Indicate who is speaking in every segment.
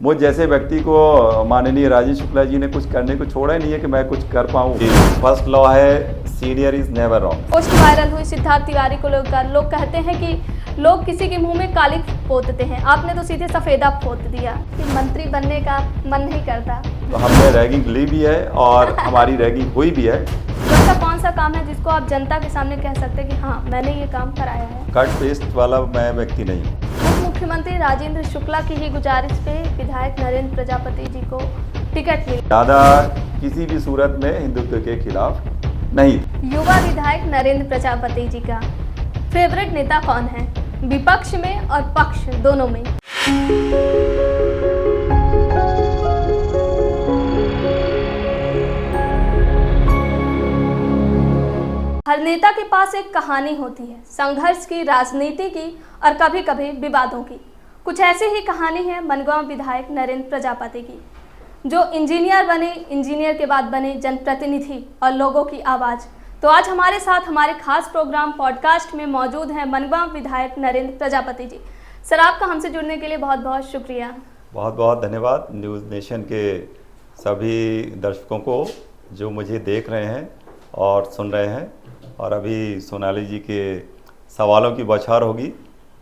Speaker 1: मुझ जैसे व्यक्ति को माननीय राजीव शुक्ला जी ने कुछ करने को छोड़ा ही नहीं है कि मैं कुछ कर पाऊँ। फर्स्ट लॉ है senior is never wrong.
Speaker 2: Post viral हुई सिद्धार्थ तिवारी को लेकर लोग कहते हैं कि लोग किसी के मुंह में काली पोतते हैं, आपने तो सीधे सफेदा पोत दिया कि मंत्री बनने का मन नहीं करता।
Speaker 1: तो हमने रैगिंग ली भी है और हमारी रैगिंग हुई भी है।
Speaker 2: ऐसा कौन सा काम है जिसको आप जनता के सामने कह सकते हैं कि हाँ मैंने ये काम कराया है?
Speaker 1: कट पेस्ट वाला मैं व्यक्ति नहीं हूँ।
Speaker 2: उप मुख्यमंत्री राजेंद्र शुक्ला की ही गुजारिश पे विधायक नरेंद्र प्रजापति जी को टिकट मिली।
Speaker 1: दादा किसी भी सूरत में हिंदुत्व के खिलाफ नहीं।
Speaker 2: युवा विधायक नरेंद्र प्रजापति जी का फेवरेट नेता कौन है, विपक्ष में और पक्ष दोनों में? हर नेता के पास एक कहानी होती है, संघर्ष की, राजनीति की और कभी कभी विवादों की। कुछ ऐसी ही कहानी है मनगांव विधायक नरेंद्र प्रजापति की, जो इंजीनियर बने, इंजीनियर के बाद बने जनप्रतिनिधि और लोगों की आवाज़। तो आज हमारे साथ हमारे खास प्रोग्राम पॉडकास्ट में मौजूद हैं मनगांव विधायक नरेंद्र प्रजापति जी। सर, आपका हमसे जुड़ने के लिए बहुत बहुत शुक्रिया।
Speaker 1: बहुत बहुत धन्यवाद न्यूज़ नेशन के सभी दर्शकों को जो मुझे देख रहे हैं और सुन रहे हैं, और अभी सोनाली जी के सवालों की बौछार होगी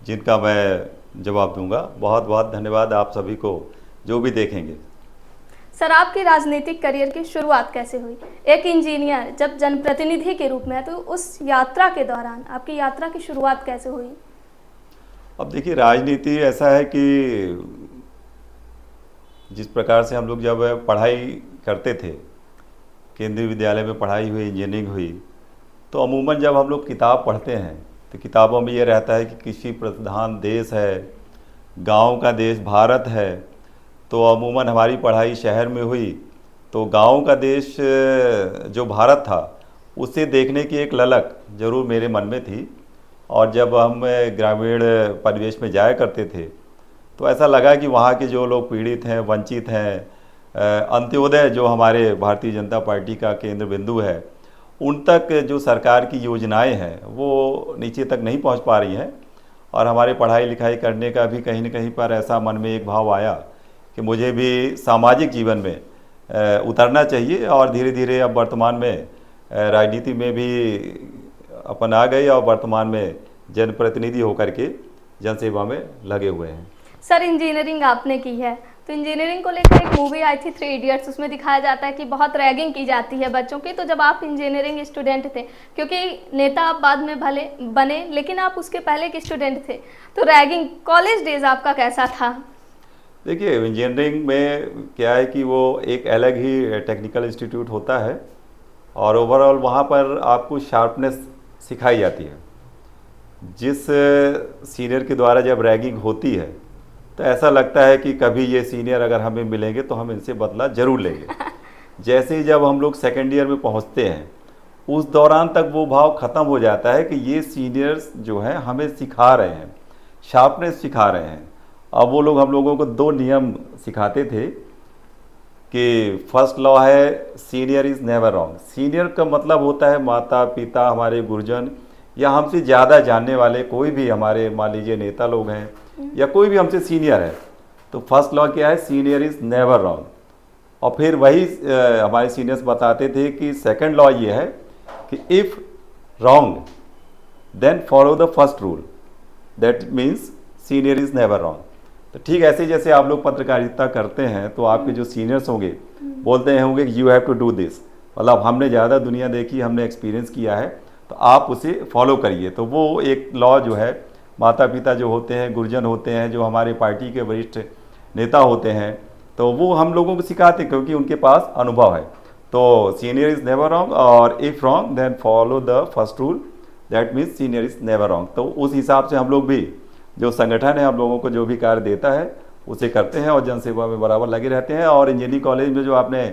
Speaker 1: जिनका मैं जवाब दूंगा। बहुत बहुत धन्यवाद आप सभी को जो भी देखेंगे।
Speaker 2: सर, आपकी राजनीतिक करियर की शुरुआत कैसे हुई? एक इंजीनियर जब जनप्रतिनिधि के रूप में है तो उस यात्रा के दौरान आपकी यात्रा की शुरुआत कैसे हुई?
Speaker 1: अब देखिए, राजनीति ऐसा है कि जिस प्रकार से हम लोग जब पढ़ाई करते थे, केंद्रीय विद्यालय में पढ़ाई हुई, इंजीनियरिंग हुई, तो अमूमन जब हम लोग किताब पढ़ते हैं तो किताबों में ये रहता है कि कृषि प्रधान देश है, गांव का देश भारत है। तो अमूमन हमारी पढ़ाई शहर में हुई, तो गांव का देश जो भारत था उसे देखने की एक ललक ज़रूर मेरे मन में थी। और जब हम ग्रामीण परिवेश में जाया करते थे तो ऐसा लगा कि वहाँ के जो लोग पीड़ित हैं, वंचित हैं, अंत्योदय जो हमारे भारतीय जनता पार्टी का केंद्र बिंदु है, उन तक जो सरकार की योजनाएं हैं वो नीचे तक नहीं पहुंच पा रही हैं। और हमारे पढ़ाई लिखाई करने का भी कहीं न कहीं पर ऐसा मन में एक भाव आया कि मुझे भी सामाजिक जीवन में उतरना चाहिए। और धीरे धीरे अब वर्तमान में राजनीति में भी अपन आ गए और वर्तमान में जनप्रतिनिधि होकर के जनसेवा में लगे हुए हैं।
Speaker 2: सर, इंजीनियरिंग आपने की है, तो इंजीनियरिंग को लेकर एक मूवी आई थी 3 इडियट्स, उसमें दिखाया जाता है कि बहुत रैगिंग की जाती है बच्चों की। तो जब आप इंजीनियरिंग स्टूडेंट थे, क्योंकि नेता आप बाद में भले बने लेकिन आप उसके पहले के स्टूडेंट थे, तो रैगिंग कॉलेज डेज आपका कैसा था?
Speaker 1: देखिए, इंजीनियरिंग में क्या है कि वो एक अलग ही टेक्निकल इंस्टीट्यूट होता है और ओवरऑल वहाँ पर आपको शार्पनेस सिखाई जाती है। जिस सीनियर के द्वारा जब रैगिंग होती है तो ऐसा लगता है कि कभी ये सीनियर अगर हमें मिलेंगे तो हम इनसे बदला ज़रूर लेंगे। जैसे ही जब हम लोग सेकेंड ईयर में पहुँचते हैं उस दौरान तक वो भाव ख़त्म हो जाता है कि ये सीनियर्स जो हैं हमें सिखा रहे हैं, शार्पनेस सिखा रहे हैं। अब वो लोग हम लोगों को 2 नियम सिखाते थे कि फर्स्ट लॉ है senior is never wrong. Senior का मतलब होता है माता पिता, हमारे गुरुजन या हमसे ज़्यादा जानने वाले कोई भी, हमारे मान लीजिए नेता लोग हैं या कोई भी हमसे सीनियर है। तो फर्स्ट लॉ क्या है? Senior is never wrong. और फिर वही हमारे सीनियर्स बताते थे कि सेकंड लॉ ये है कि if wrong then follow the first rule, that means senior is never wrong. तो ठीक ऐसे जैसे आप लोग पत्रकारिता करते हैं तो आपके जो सीनियर्स होंगे बोलते हैं होंगे कि you have to do this, मतलब हमने ज़्यादा दुनिया देखी, हमने एक्सपीरियंस किया है, तो आप उसे फॉलो करिए। तो वो एक लॉ जो है, माता पिता जो होते हैं, गुरुजन होते हैं, जो हमारे पार्टी के वरिष्ठ नेता होते हैं, तो वो हम लोगों को सिखाते हैं क्योंकि उनके पास अनुभव है। तो सीनियर इज़ नेवर रॉन्ग और if wrong then follow the first rule, that means senior is never wrong. तो उस हिसाब से हम लोग भी, जो संगठन है हम लोगों को जो भी कार्य देता है उसे करते हैं और जनसेवा में बराबर लगे रहते हैं। और इंजीनियरिंग कॉलेज में जो आपने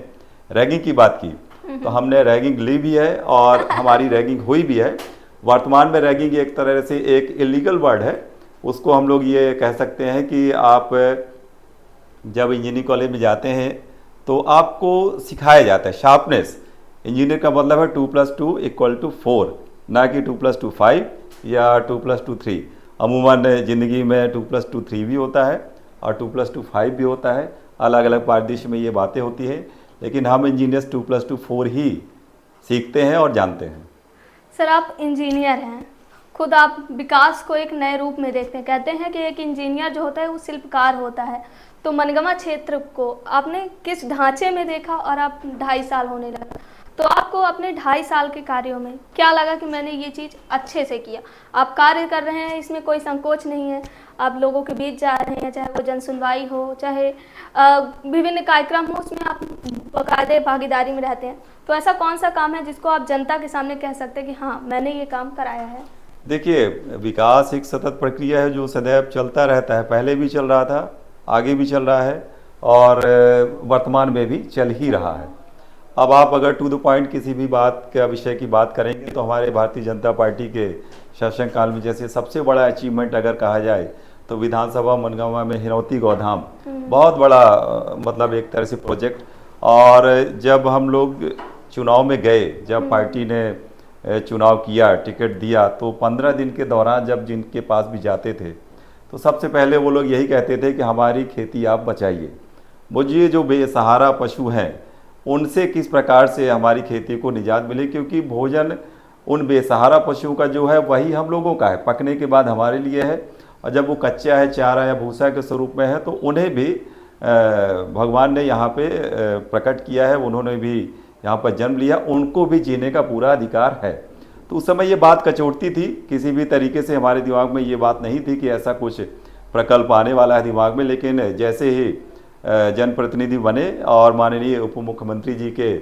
Speaker 1: रैगिंग की बात की, तो हमने रैगिंग ली भी है और हमारी रैगिंग हुई भी है। वर्तमान में रैगिंग एक तरह से एक इलीगल वर्ड है, उसको हम लोग ये कह सकते हैं कि आप जब इंजीनियरिंग कॉलेज में जाते हैं तो आपको सिखाया जाता है शार्पनेस। इंजीनियर का मतलब है 2+2 = 4, ना कि 2+2 5 या 2+2 3। अमूमन ज़िंदगी में 2+2 3 भी होता है और 2+2 5 भी होता है। अलग अलग परिदृश्य में ये बातें होती है, लेकिन हम इंजीनियर्स 2+2 4 ही सीखते हैं और जानते हैं।
Speaker 2: सर, आप इंजीनियर हैं, खुद आप विकास को एक नए रूप में देखते हैं। कहते हैं कि एक इंजीनियर जो होता है वो शिल्पकार होता है। तो मनगवा क्षेत्र को आपने किस ढांचे में देखा, और आप 2.5 साल होने लगा, तो आपको अपने 2.5 साल के कार्यों में क्या लगा कि मैंने ये चीज़ अच्छे से किया? आप कार्य कर रहे हैं, इसमें कोई संकोच नहीं है, आप लोगों के बीच जा रहे हैं, चाहे वो जन सुनवाई हो, चाहे विभिन्न कार्यक्रम हो, उसमें आप बाकायदे भागीदारी में रहते हैं। तो ऐसा कौन सा काम है जिसको आप जनता के सामने कह सकते हैं कि हाँ, मैंने ये काम कराया है?
Speaker 1: देखिए, विकास एक सतत प्रक्रिया है जो सदैव चलता रहता है। पहले भी चल रहा था, आगे भी चल रहा है, और वर्तमान में भी चल ही रहा है। अब आप अगर टू द पॉइंट किसी भी बात का विषय की बात करेंगे तो हमारे भारतीय जनता पार्टी के शासनकाल में जैसे सबसे बड़ा अचीवमेंट अगर कहा जाए तो विधानसभा मनगांव में हिनौती गौधाम बहुत बड़ा मतलब एक तरह से प्रोजेक्ट। और जब हम लोग चुनाव में गए, जब पार्टी ने चुनाव किया, टिकट दिया, तो 15 दिन के दौरान जब जिनके पास भी जाते थे तो सबसे पहले वो लोग यही कहते थे कि हमारी खेती आप बचाइए। मुझे जो बेसहारा पशु हैं उनसे किस प्रकार से हमारी खेती को निजात मिले, क्योंकि भोजन उन बेसहारा पशुओं का जो है वही हम लोगों का है, पकने के बाद हमारे लिए है। और जब वो कच्चा है, चारा या भूसा के स्वरूप में है, तो उन्हें भी भगवान ने यहाँ पे प्रकट किया है, उन्होंने भी यहाँ पर जन्म लिया, उनको भी जीने का पूरा अधिकार है। तो उस समय ये बात कचोटती थी, किसी भी तरीके से हमारे दिमाग में ये बात नहीं थी कि ऐसा कुछ प्रकल्प आने वाला है दिमाग में। लेकिन जैसे ही जनप्रतिनिधि बने और माननीय उप मुख्यमंत्री जी के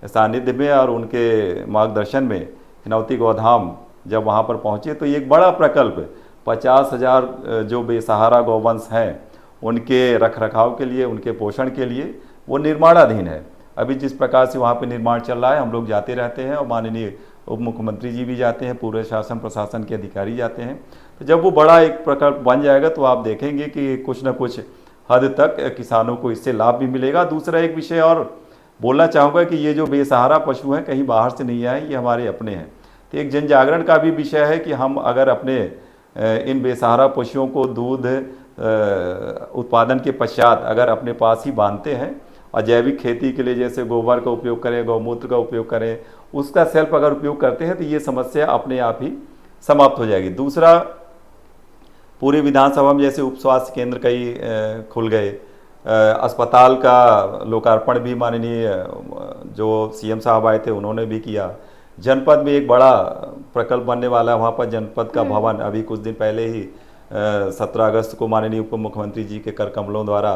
Speaker 1: सानिध्य में और उनके मार्गदर्शन में हिनौती गौधाम जब वहाँ पर पहुँचे तो ये एक बड़ा प्रकल्प 50,000 जो बेसहारा गौवंश हैं उनके रख रखाव के लिए, उनके पोषण के लिए वो निर्माणाधीन है। अभी जिस प्रकार से वहाँ पे निर्माण चल रहा है, हम लोग जाते रहते हैं और माननीय उप मुख्यमंत्री जी भी जाते हैं, पूरे शासन प्रशासन के अधिकारी जाते हैं। तो जब वो बड़ा एक प्रकल्प बन जाएगा तो आप देखेंगे कि कुछ न कुछ हद तक किसानों को इससे लाभ भी मिलेगा। दूसरा एक विषय और बोलना चाहूँगा कि ये जो बेसहारा पशु हैं कहीं बाहर से नहीं आए, ये हमारे अपने हैं। तो एक जन जागरण का भी विषय है कि हम अगर अपने इन बेसहारा पशुओं को दूध उत्पादन के पश्चात अगर अपने पास ही बांधते हैं और जैविक खेती के लिए जैसे गोबर का उपयोग करें, गौमूत्र का उपयोग करें, उसका सेल्फ अगर उपयोग करते हैं तो ये समस्या अपने आप ही समाप्त हो जाएगी। दूसरा, पूरी विधानसभा में जैसे उप स्वास्थ्य केंद्र कई खुल गए, अस्पताल का लोकार्पण भी माननीय जो सीएम साहब आए थे उन्होंने भी किया। जनपद में एक बड़ा प्रकल्प बनने वाला है, वहाँ पर जनपद का भवन अभी कुछ दिन पहले ही 17 अगस्त को माननीय उप मुख्यमंत्री जी के कर कमलों द्वारा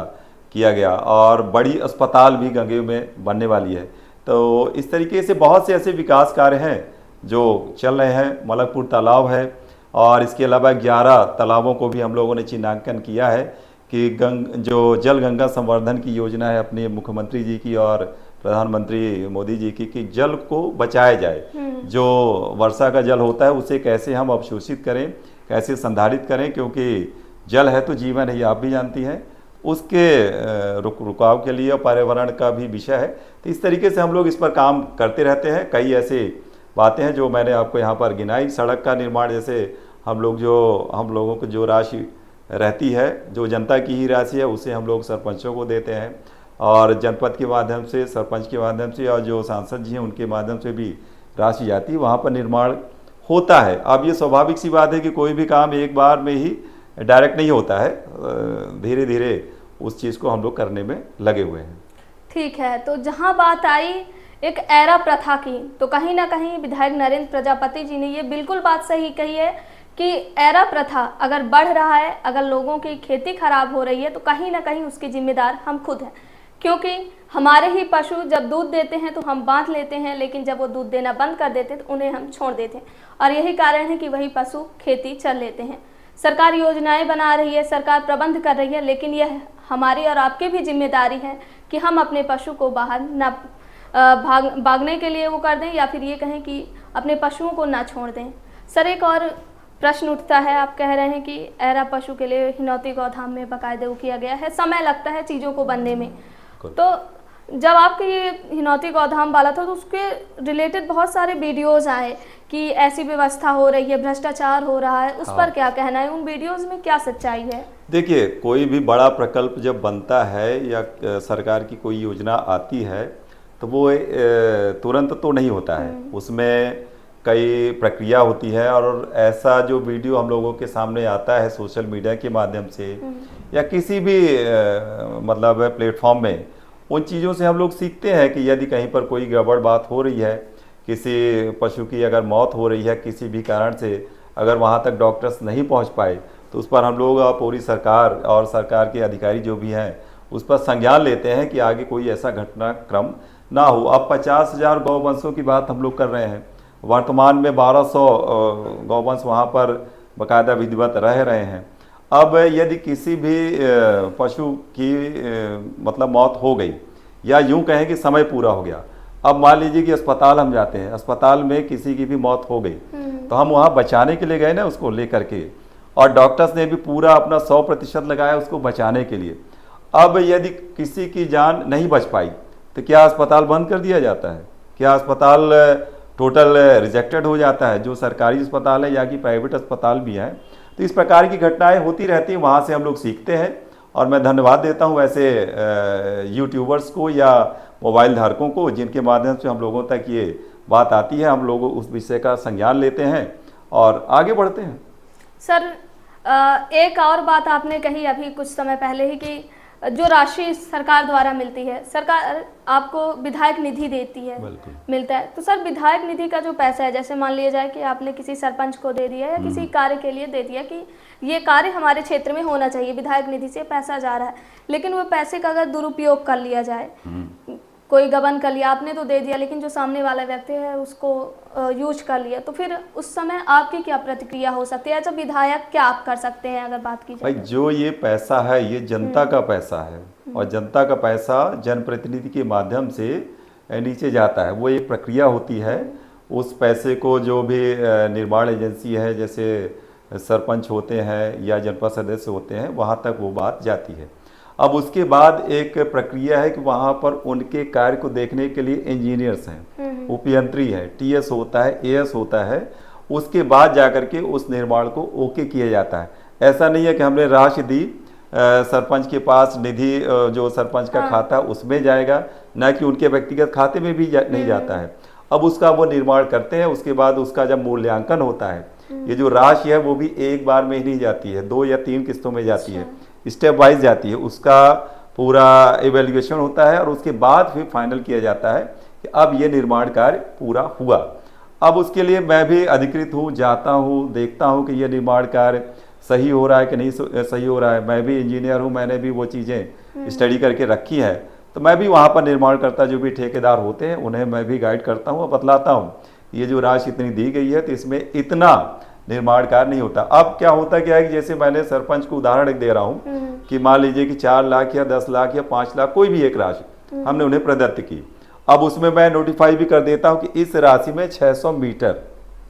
Speaker 1: किया गया, और बड़ी अस्पताल भी गंगे में बनने वाली है। तो इस तरीके से बहुत से ऐसे विकास कार्य हैं जो चल रहे हैं। मलकपुर तालाब है और इसके अलावा 11 तालाबों को भी हम लोगों ने चिन्हांकन किया है कि जो जल गंगा संवर्धन की योजना है अपने मुख्यमंत्री जी की और प्रधानमंत्री मोदी जी की, कि जल को बचाया जाए। जो वर्षा का जल होता है उसे कैसे हम अवशोषित करें, कैसे संधारित करें, क्योंकि जल है तो जीवन है, ये आप भी जानती हैं। उसके रुकाव के लिए पर्यावरण का भी विषय है। तो इस तरीके से हम लोग इस पर काम करते रहते हैं। कई ऐसे बातें हैं जो मैंने आपको यहाँ पर गिनाई। सड़क का निर्माण, जैसे हम लोगों को जो राशि रहती है, जो जनता की ही राशि है, उसे हम लोग सरपंचों को देते हैं, और जनपद के माध्यम से, सरपंच के माध्यम से, और जो सांसद जी हैं उनके माध्यम से भी राशि जाती है, वहाँ पर निर्माण होता है। अब ये स्वाभाविक सी बात है कि कोई भी काम एक बार में ही डायरेक्ट नहीं होता है, धीरे धीरे उस चीज़ को हम लोग करने में लगे हुए हैं।
Speaker 2: ठीक है, तो जहाँ बात आई एक एरा प्रथा की, तो कहीं ना कहीं विधायक नरेंद्र प्रजापति जी ने ये बिल्कुल बात सही कही है कि एरा प्रथा अगर बढ़ रहा है, अगर लोगों की खेती खराब हो रही है, तो कहीं ना कहीं उसके जिम्मेदार हम खुद हैं। क्योंकि हमारे ही पशु जब दूध देते हैं तो हम बांध लेते हैं, लेकिन जब वो दूध देना बंद कर देते हैं तो उन्हें हम छोड़ देते हैं, और यही कारण है कि वही पशु खेती चल लेते हैं। सरकार योजनाएं बना रही है, सरकार प्रबंध कर रही है, लेकिन यह हमारी और आपकी भी जिम्मेदारी है कि हम अपने पशु को बाहर ना भागने के लिए वो कर दें, या फिर ये कहें कि अपने पशुओं को ना छोड़ दें। सर, एक और प्रश्न उठता है, आप कह रहे हैं कि एरा पशु के लिए हिनौती गौधाम में बाकायदे किया गया है, समय लगता है चीज़ों को बनने में, तो जब आपके ये हिनौती गौधाम वाला था तो उसके रिलेटेड बहुत सारे वीडियोस आए कि ऐसी व्यवस्था हो रही है, भ्रष्टाचार हो रहा है, उस पर क्या कहना है? उन वीडियोस में क्या सच्चाई है?
Speaker 1: देखिए, कोई भी बड़ा प्रकल्प जब बनता है या सरकार की कोई योजना आती है तो वो तुरंत तो नहीं होता है, उसमें कई प्रक्रिया होती है। और ऐसा जो वीडियो हम लोगों के सामने आता है सोशल मीडिया के माध्यम से या किसी भी मतलब प्लेटफॉर्म में, उन चीज़ों से हम लोग सीखते हैं कि यदि कहीं पर कोई गड़बड़ बात हो रही है, किसी पशु की अगर मौत हो रही है किसी भी कारण से, अगर वहाँ तक डॉक्टर्स नहीं पहुँच पाए तो उस पर हम लोग पूरी सरकार और सरकार के अधिकारी जो भी हैं उस पर संज्ञान लेते हैं कि आगे कोई ऐसा घटनाक्रम ना हो। अब 50,000 गौवंशों की बात हम लोग कर रहे हैं, वर्तमान में 1200 गौवंश वहाँ पर बाकायदा विधिवत रह रहे हैं। अब यदि किसी भी पशु की मतलब मौत हो गई या यूं कहें कि समय पूरा हो गया, अब मान लीजिए कि अस्पताल हम जाते हैं, अस्पताल में किसी की भी मौत हो गई तो हम वहाँ बचाने के लिए गए ना उसको लेकर के, और डॉक्टर्स ने भी पूरा अपना 100% लगाया उसको बचाने के लिए। अब यदि किसी की जान नहीं बच पाई तो क्या अस्पताल बंद कर दिया जाता है? क्या अस्पताल टोटल रिजेक्टेड हो जाता है? जो सरकारी अस्पताल है या कि प्राइवेट अस्पताल भी हैं, तो इस प्रकार की घटनाएं होती रहती हैं, वहाँ से हम लोग सीखते हैं। और मैं धन्यवाद देता हूँ ऐसे यूट्यूबर्स को या मोबाइल धारकों को जिनके माध्यम से हम लोगों तक ये बात आती है, हम लोग उस विषय का संज्ञान लेते हैं और आगे बढ़ते हैं।
Speaker 2: सर, एक और बात आपने कही अभी कुछ समय पहले ही कि जो राशि सरकार द्वारा मिलती है, सरकार आपको विधायक निधि देती है, मिलता है, तो सर विधायक निधि का जो पैसा है, जैसे मान लिया जाए कि आपने किसी सरपंच को दे दिया या किसी कार्य के लिए दे दिया कि ये कार्य हमारे क्षेत्र में होना चाहिए, विधायक निधि से पैसा जा रहा है, लेकिन वो पैसे का अगर दुरुपयोग कर लिया जाए, कोई गबन कर लिया, आपने तो दे दिया लेकिन जो सामने वाला व्यक्ति है उसको यूज कर लिया, तो फिर उस समय आपकी क्या प्रतिक्रिया हो सकती है? जब विधायक क्या आप कर सकते हैं अगर बात की जाए?
Speaker 1: भाई, जो ये पैसा है ये जनता का पैसा है और जनता का पैसा जनप्रतिनिधि के माध्यम से नीचे जाता है। वो एक प्रक्रिया होती है, उस पैसे को जो भी निर्माण एजेंसी है, जैसे सरपंच होते हैं या जनपद सदस्य होते हैं, वहाँ तक वो बात जाती है। अब उसके बाद एक प्रक्रिया है कि वहाँ पर उनके कार्य को देखने के लिए इंजीनियर्स हैं, उपयंत्री है, टीएस होता है, एएस होता है, उसके बाद जाकर के उस निर्माण को ओके किया जाता है। ऐसा नहीं है कि हमने राशि दी, सरपंच के पास निधि जो सरपंच का खाता है उसमें जाएगा, न कि उनके व्यक्तिगत खाते में भी नहीं जाता है। अब उसका वो निर्माण करते हैं, उसके बाद उसका जब मूल्यांकन होता है, ये जो राशि है वो भी एक बार में ही नहीं जाती है, 2 या 3 किस्तों में जाती है, स्टेप वाइज जाती है। उसका पूरा इवेल्युएशन होता है और उसके बाद फिर फाइनल किया जाता है कि अब ये निर्माण कार्य पूरा हुआ। अब उसके लिए मैं भी अधिकृत हूँ, जाता हूँ, देखता हूँ कि ये निर्माण कार्य सही हो रहा है कि नहीं सही हो रहा है। मैं भी इंजीनियर हूँ, मैंने भी वो चीज़ें स्टडी करके रखी है, तो मैं भी वहाँ पर निर्माण करता जो भी ठेकेदार होते हैं उन्हें मैं भी गाइड करता हूँ और बतलाता हूँ ये जो राशि इतनी दी गई है तो इसमें इतना निर्माण कार्य नहीं होता। अब क्या होता क्या है कि जैसे मैंने सरपंच को उदाहरण एक दे रहा हूँ कि मान लीजिए कि 4 लाख या 10 लाख या 5 लाख कोई भी एक राशि हमने उन्हें प्रदत्त की। अब उसमें मैं नोटिफाई भी कर देता हूँ कि इस राशि में 600 मीटर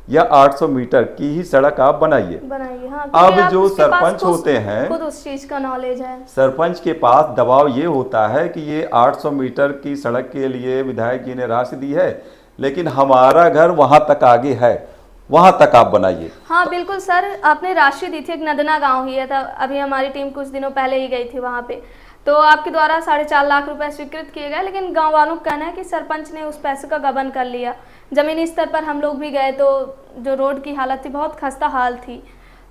Speaker 1: या 800 मीटर की ही सड़क आप बनाइए।
Speaker 2: हाँ,
Speaker 1: अब जो सरपंच होते हैं,
Speaker 2: खुद उस चीज का नॉलेज है,
Speaker 1: सरपंच के पास दबाव ये होता है कि ये 800 मीटर की सड़क के लिए विधायक जी ने राशि दी है, लेकिन हमारा घर वहां तक आगे है, वहां तक आप बनाइए।
Speaker 2: हाँ बिल्कुल सर, आपने राशि दी थी, एक नदना गांव ही है था, अभी हमारी टीम कुछ दिनों पहले ही गई थी वहां पे, तो आपके द्वारा 4.5 लाख रुपए स्वीकृत किए गए, लेकिन गांव वालों का कहना है कि सरपंच ने उस पैसे का गबन कर लिया। जमीनी स्तर पर हम लोग भी गए तो जो रोड की हालत थी बहुत खस्ता हाल थी।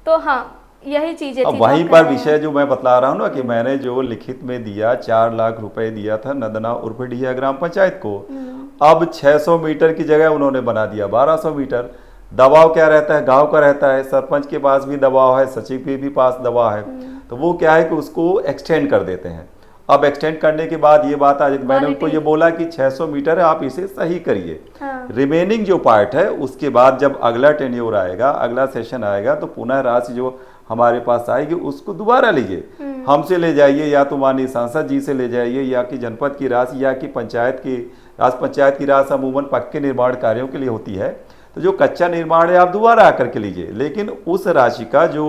Speaker 2: तो हाँ, यही चीजें थी।
Speaker 1: वहीं पर विषय जो मैं बतला रहा हूँ ना कि मैंने जो लिखित में दिया 4 लाख रुपए दिया था नदना उर्फ डिया ग्राम पंचायत को, अब 600 मीटर की जगह उन्होंने बना दिया 1200 मीटर। दबाव क्या रहता है, गांव का रहता है, सरपंच के पास भी दबाव है, सचिव के भी पास दबाव है, तो वो क्या है कि उसको एक्सटेंड कर देते हैं। अब एक्सटेंड करने के बाद ये बात आज मैंने उनको ये बोला कि 600 मीटर है, आप इसे सही करिए। रिमेनिंग जो पार्ट है उसके बाद जब अगला टेन्योर आएगा, अगला सेशन आएगा, तो पुनः राशि जो हमारे पास आएगी उसको दोबारा लीजिए, हमसे ले जाइए या तो माननीय सांसद जी से ले जाइए, या कि जनपद की राशि या कि पंचायत की राशि अमूमन पक्के निर्माण कार्यों के लिए होती है, तो जो कच्चा निर्माण है आप दोबारा आकर के लीजिए, लेकिन उस राशि का जो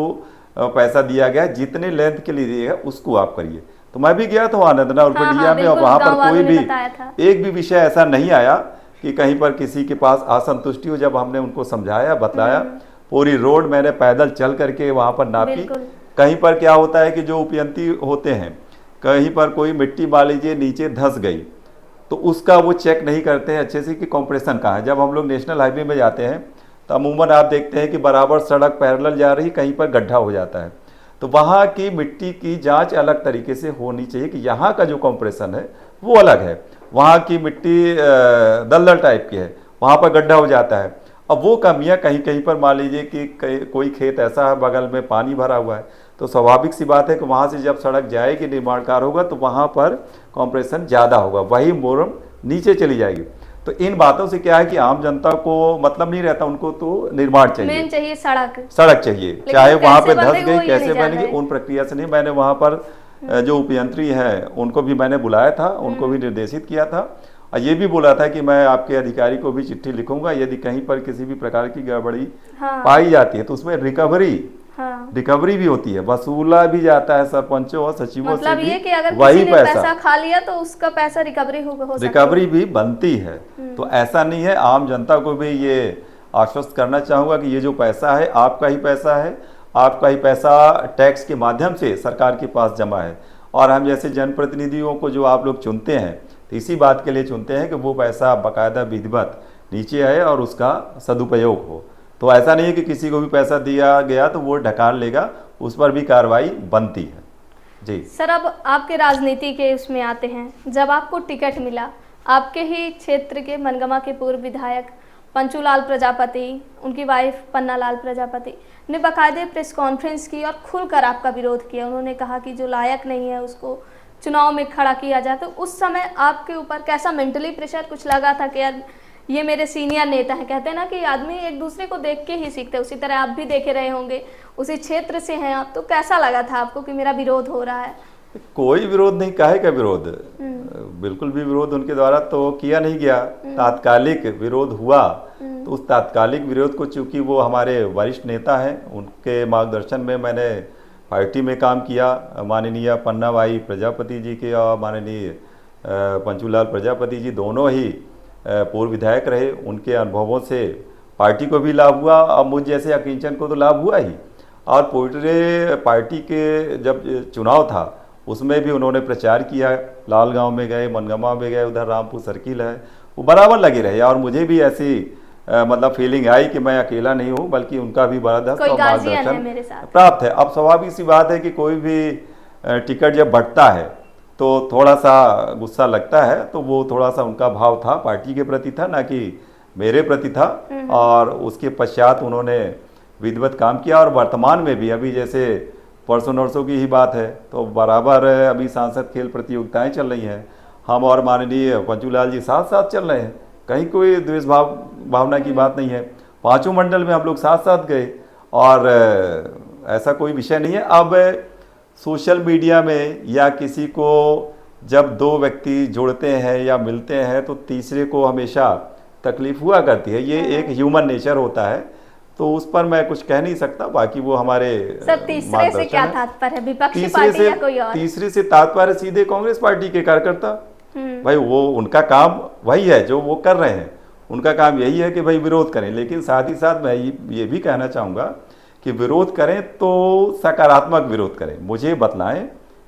Speaker 1: पैसा दिया गया जितने लेंथ के लिए दिया गया उसको आप करिए। तो मैं भी गया था वहाँ नंदना उल्पटिया में, और
Speaker 2: बिल्कुल,
Speaker 1: वहाँ पर
Speaker 2: गाँव वालों
Speaker 1: कोई
Speaker 2: ने
Speaker 1: भी
Speaker 2: बताया था।
Speaker 1: एक भी विषय ऐसा नहीं आया कि कहीं पर किसी के पास असंतुष्टि हो। जब हमने उनको समझाया, बतलाया, पूरी रोड मैंने पैदल चल करके वहाँ पर नापी।
Speaker 2: बिल्कुल।
Speaker 1: कहीं पर क्या होता है कि जो उपयंती होते हैं, कहीं पर कोई मिट्टी मान लीजिए नीचे धंस गई, तो उसका वो चेक नहीं करते हैं अच्छे से कि कॉम्प्रेशन कहाँ है। जब हम लोग नेशनल हाईवे में जाते हैं तो अमूमन आप देखते हैं कि बराबर सड़क पैरेलल जा रही, कहीं पर गड्ढा हो जाता है। तो वहाँ की मिट्टी की जांच अलग तरीके से होनी चाहिए कि यहाँ का जो कॉम्प्रेशन है वो अलग है, वहाँ की मिट्टी दलदल टाइप की है, वहाँ पर गड्ढा हो जाता है। अब वो कमियाँ कहीं कहीं पर मान लीजिए कि कोई खेत ऐसा है बगल में पानी भरा हुआ है, तो स्वाभाविक सी बात है कि वहाँ से जब सड़क जाएगी, निर्माण कार्य होगा, तो वहाँ पर कॉम्प्रेशन ज़्यादा होगा, वही मोरम नीचे चली जाएगी। तो इन बातों से क्या है कि आम जनता को मतलब नहीं रहता, उनको तो निर्माण चाहिए,
Speaker 2: मेन चाहिए सड़क
Speaker 1: चाहिए, चाहे वहाँ पे धंस गई,
Speaker 2: वो ये
Speaker 1: कैसे
Speaker 2: नहीं जान
Speaker 1: बनेगी,
Speaker 2: रहे।
Speaker 1: उन प्रक्रिया से नहीं। मैंने वहाँ पर जो उपयंत्री हैं उनको भी मैंने बुलाया था, उनको भी निर्देशित किया था, और ये भी बोला था कि मैं आपके अधिकारी को भी चिट्ठी लिखूंगा, यदि कहीं पर किसी भी प्रकार की गड़बड़ी पाई जाती है तो उसमें रिकवरी भी होती है, वसूला भी जाता है सरपंचों और सचिवों
Speaker 2: मतलब
Speaker 1: से भी,
Speaker 2: ये कि अगर
Speaker 1: वही
Speaker 2: किसी ने पैसा खा लिया तो उसका पैसा रिकवरी हो सकती है,
Speaker 1: रिकवरी भी बनती है। तो ऐसा नहीं है, आम जनता को भी ये आश्वस्त करना चाहूँगा कि ये जो पैसा है आपका ही पैसा है, आपका ही पैसा टैक्स के माध्यम से सरकार के पास जमा है, और हम जैसे जनप्रतिनिधियों को जो आप लोग चुनते हैं तो इसी बात के लिए चुनते हैं कि वो पैसा बाकायदा विधिवत नीचे आए और उसका सदुपयोग हो। तो ऐसा नहीं है कि किसी को भी पैसा दिया गया तो वो ढकाल लेगा, उस पर भी कार्रवाई बनती है। जी
Speaker 2: सर, अब आपके राजनीति के उसमें आते हैं। जब आपको टिकट मिला, आपके ही क्षेत्र के मनगमा के पूर्व विधायक पंचूलाल प्रजापति, उनकी वाइफ पन्नालाल प्रजापति ने बाकायदे प्रेस कॉन्फ्रेंस की और खुलकर आपका विरोध किया। उन्होंने कहा कि जो लायक नहीं है उसको चुनाव में खड़ा किया जाए। तो उस समय आपके ऊपर कैसा मेंटली प्रेशर कुछ लगा था कि यार ये मेरे सीनियर नेता हैं? कहते हैं ना कि आदमी एक दूसरे को देख के ही सीखते हैं, उसी तरह आप भी देखे रहे होंगे, उसी क्षेत्र से हैं आप, तो कैसा लगा था आपको कि मेरा विरोध हो रहा है?
Speaker 1: कोई विरोध नहीं, काहे का विरोध, बिल्कुल भी विरोध उनके द्वारा तो किया नहीं गया। तात्कालिक विरोध हुआ, तो उस तात्कालिक विरोध को, चूंकि वो हमारे वरिष्ठ नेता हैं, उनके मार्गदर्शन में मैंने पार्टी में काम किया। माननीय पन्नाभाई प्रजापति जी के और माननीय पंचूलाल प्रजापति जी दोनों ही पूर्व विधायक रहे, उनके अनुभवों से पार्टी को भी लाभ हुआ और मुझ जैसे अकिंचन को तो लाभ हुआ ही। और पूरे पार्टी के जब चुनाव था उसमें भी उन्होंने प्रचार किया, लालगांव में गए, मनगमा में गए, उधर रामपुर सर्किल है, वो बराबर लगे रहे। और मुझे भी ऐसी मतलब फीलिंग आई कि मैं अकेला नहीं हूँ, बल्कि उनका भी बड़ा दस्त और मार्गदर्शन प्राप्त है। अब स्वाभाविक सी बात है कि कोई भी टिकट जब बढ़ता है तो थोड़ा सा गुस्सा लगता है, तो वो थोड़ा सा उनका भाव था, पार्टी के प्रति था, ना कि मेरे प्रति था। और उसके पश्चात उन्होंने विधिवत काम किया, और वर्तमान में भी अभी जैसे परसों नरसों की ही बात है तो बराबर अभी सांसद खेल प्रतियोगिताएं चल रही हैं, हम और माननीय पंचूलाल जी साथ साथ चल रहे हैं, कहीं कोई द्वेष भावना की बात नहीं है। पांचों मंडल में हम लोग साथ साथ गए, और ऐसा कोई विषय नहीं है। अब सोशल मीडिया में या किसी को जब दो व्यक्ति जुड़ते हैं या मिलते हैं तो तीसरे को हमेशा तकलीफ हुआ करती है, ये एक ह्यूमन नेचर होता है, तो उस पर मैं कुछ कह नहीं सकता। बाकी वो हमारे
Speaker 2: सर, तीसरे से क्या तात्पर्य है? विपक्षी पार्टी या कोई और?
Speaker 1: तीसरे से तात्पर्य सीधे कांग्रेस पार्टी के कार्यकर्ता। भाई वो उनका काम वही है जो वो कर रहे हैं, उनका काम यही है कि भाई विरोध करें। लेकिन साथ ही साथ मैं ये भी कहना चाहूँगा कि विरोध करें तो सकारात्मक विरोध करें, मुझे बतलाएं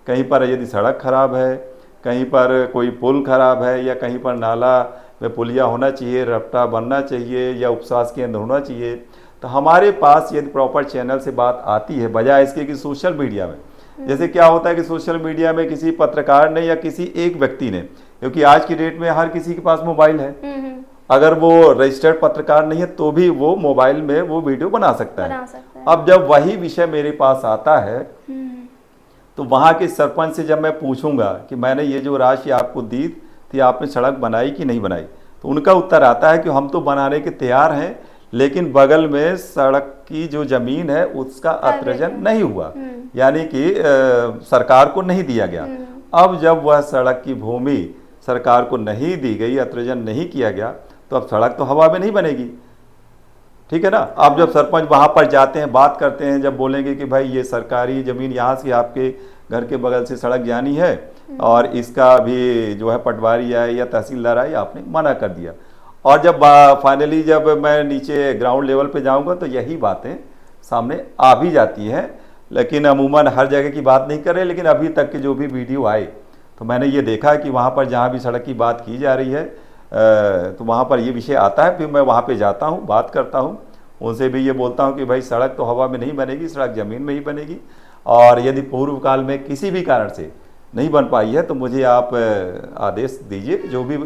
Speaker 1: कहीं पर यदि सड़क खराब है, कहीं पर कोई पुल खराब है, या कहीं पर नाला में पुलिया होना चाहिए, रपटा बनना चाहिए, या उपस्वास्थ्य केंद्र होना चाहिए, तो हमारे पास यदि प्रॉपर चैनल से बात आती है, बजाय इसके कि सोशल मीडिया में। जैसे क्या होता है कि सोशल मीडिया में किसी पत्रकार ने या किसी एक व्यक्ति ने, क्योंकि आज की डेट में हर किसी के पास मोबाइल है, अगर वो रजिस्टर्ड पत्रकार नहीं है तो भी वो मोबाइल में वो वीडियो बना सकता है। अब जब वही विषय मेरे पास आता है तो वहाँ के सरपंच से जब मैं पूछूंगा कि मैंने ये जो राशि आपको दी थी, आपने सड़क बनाई कि नहीं बनाई, तो उनका उत्तर आता है कि हम तो बनाने के तैयार हैं, लेकिन बगल में सड़क की जो जमीन है उसका अत्रजन नहीं हुआ, यानी कि सरकार को नहीं दिया गया। अब जब वह सड़क की भूमि सरकार को नहीं दी गई, अत्रजन नहीं किया गया, तो अब सड़क तो हवा में नहीं बनेगी, ठीक है ना। अब जब सरपंच वहाँ पर जाते हैं, बात करते हैं, जब बोलेंगे कि भाई ये सरकारी ज़मीन यहाँ से आपके घर के बगल से सड़क जानी है और इसका भी जो है पटवारी आए या तहसीलदार आए, आपने मना कर दिया। और जब फाइनली जब मैं नीचे ग्राउंड लेवल पे जाऊंगा तो यही बातें सामने आ भी जाती हैं, लेकिन अमूमन हर जगह की बात नहीं कर रहे। लेकिन अभी तक के जो भी वीडियो आए तो मैंने ये देखा कि वहाँ पर जहाँ भी सड़क की बात की जा रही है तो वहाँ पर ये विषय आता है। फिर मैं वहाँ पे जाता हूँ, बात करता हूँ, उनसे भी ये बोलता हूँ कि भाई सड़क तो हवा में नहीं बनेगी, सड़क ज़मीन में ही बनेगी, और यदि पूर्व काल में किसी भी कारण से नहीं बन पाई है तो मुझे आप आदेश दीजिए, जो भी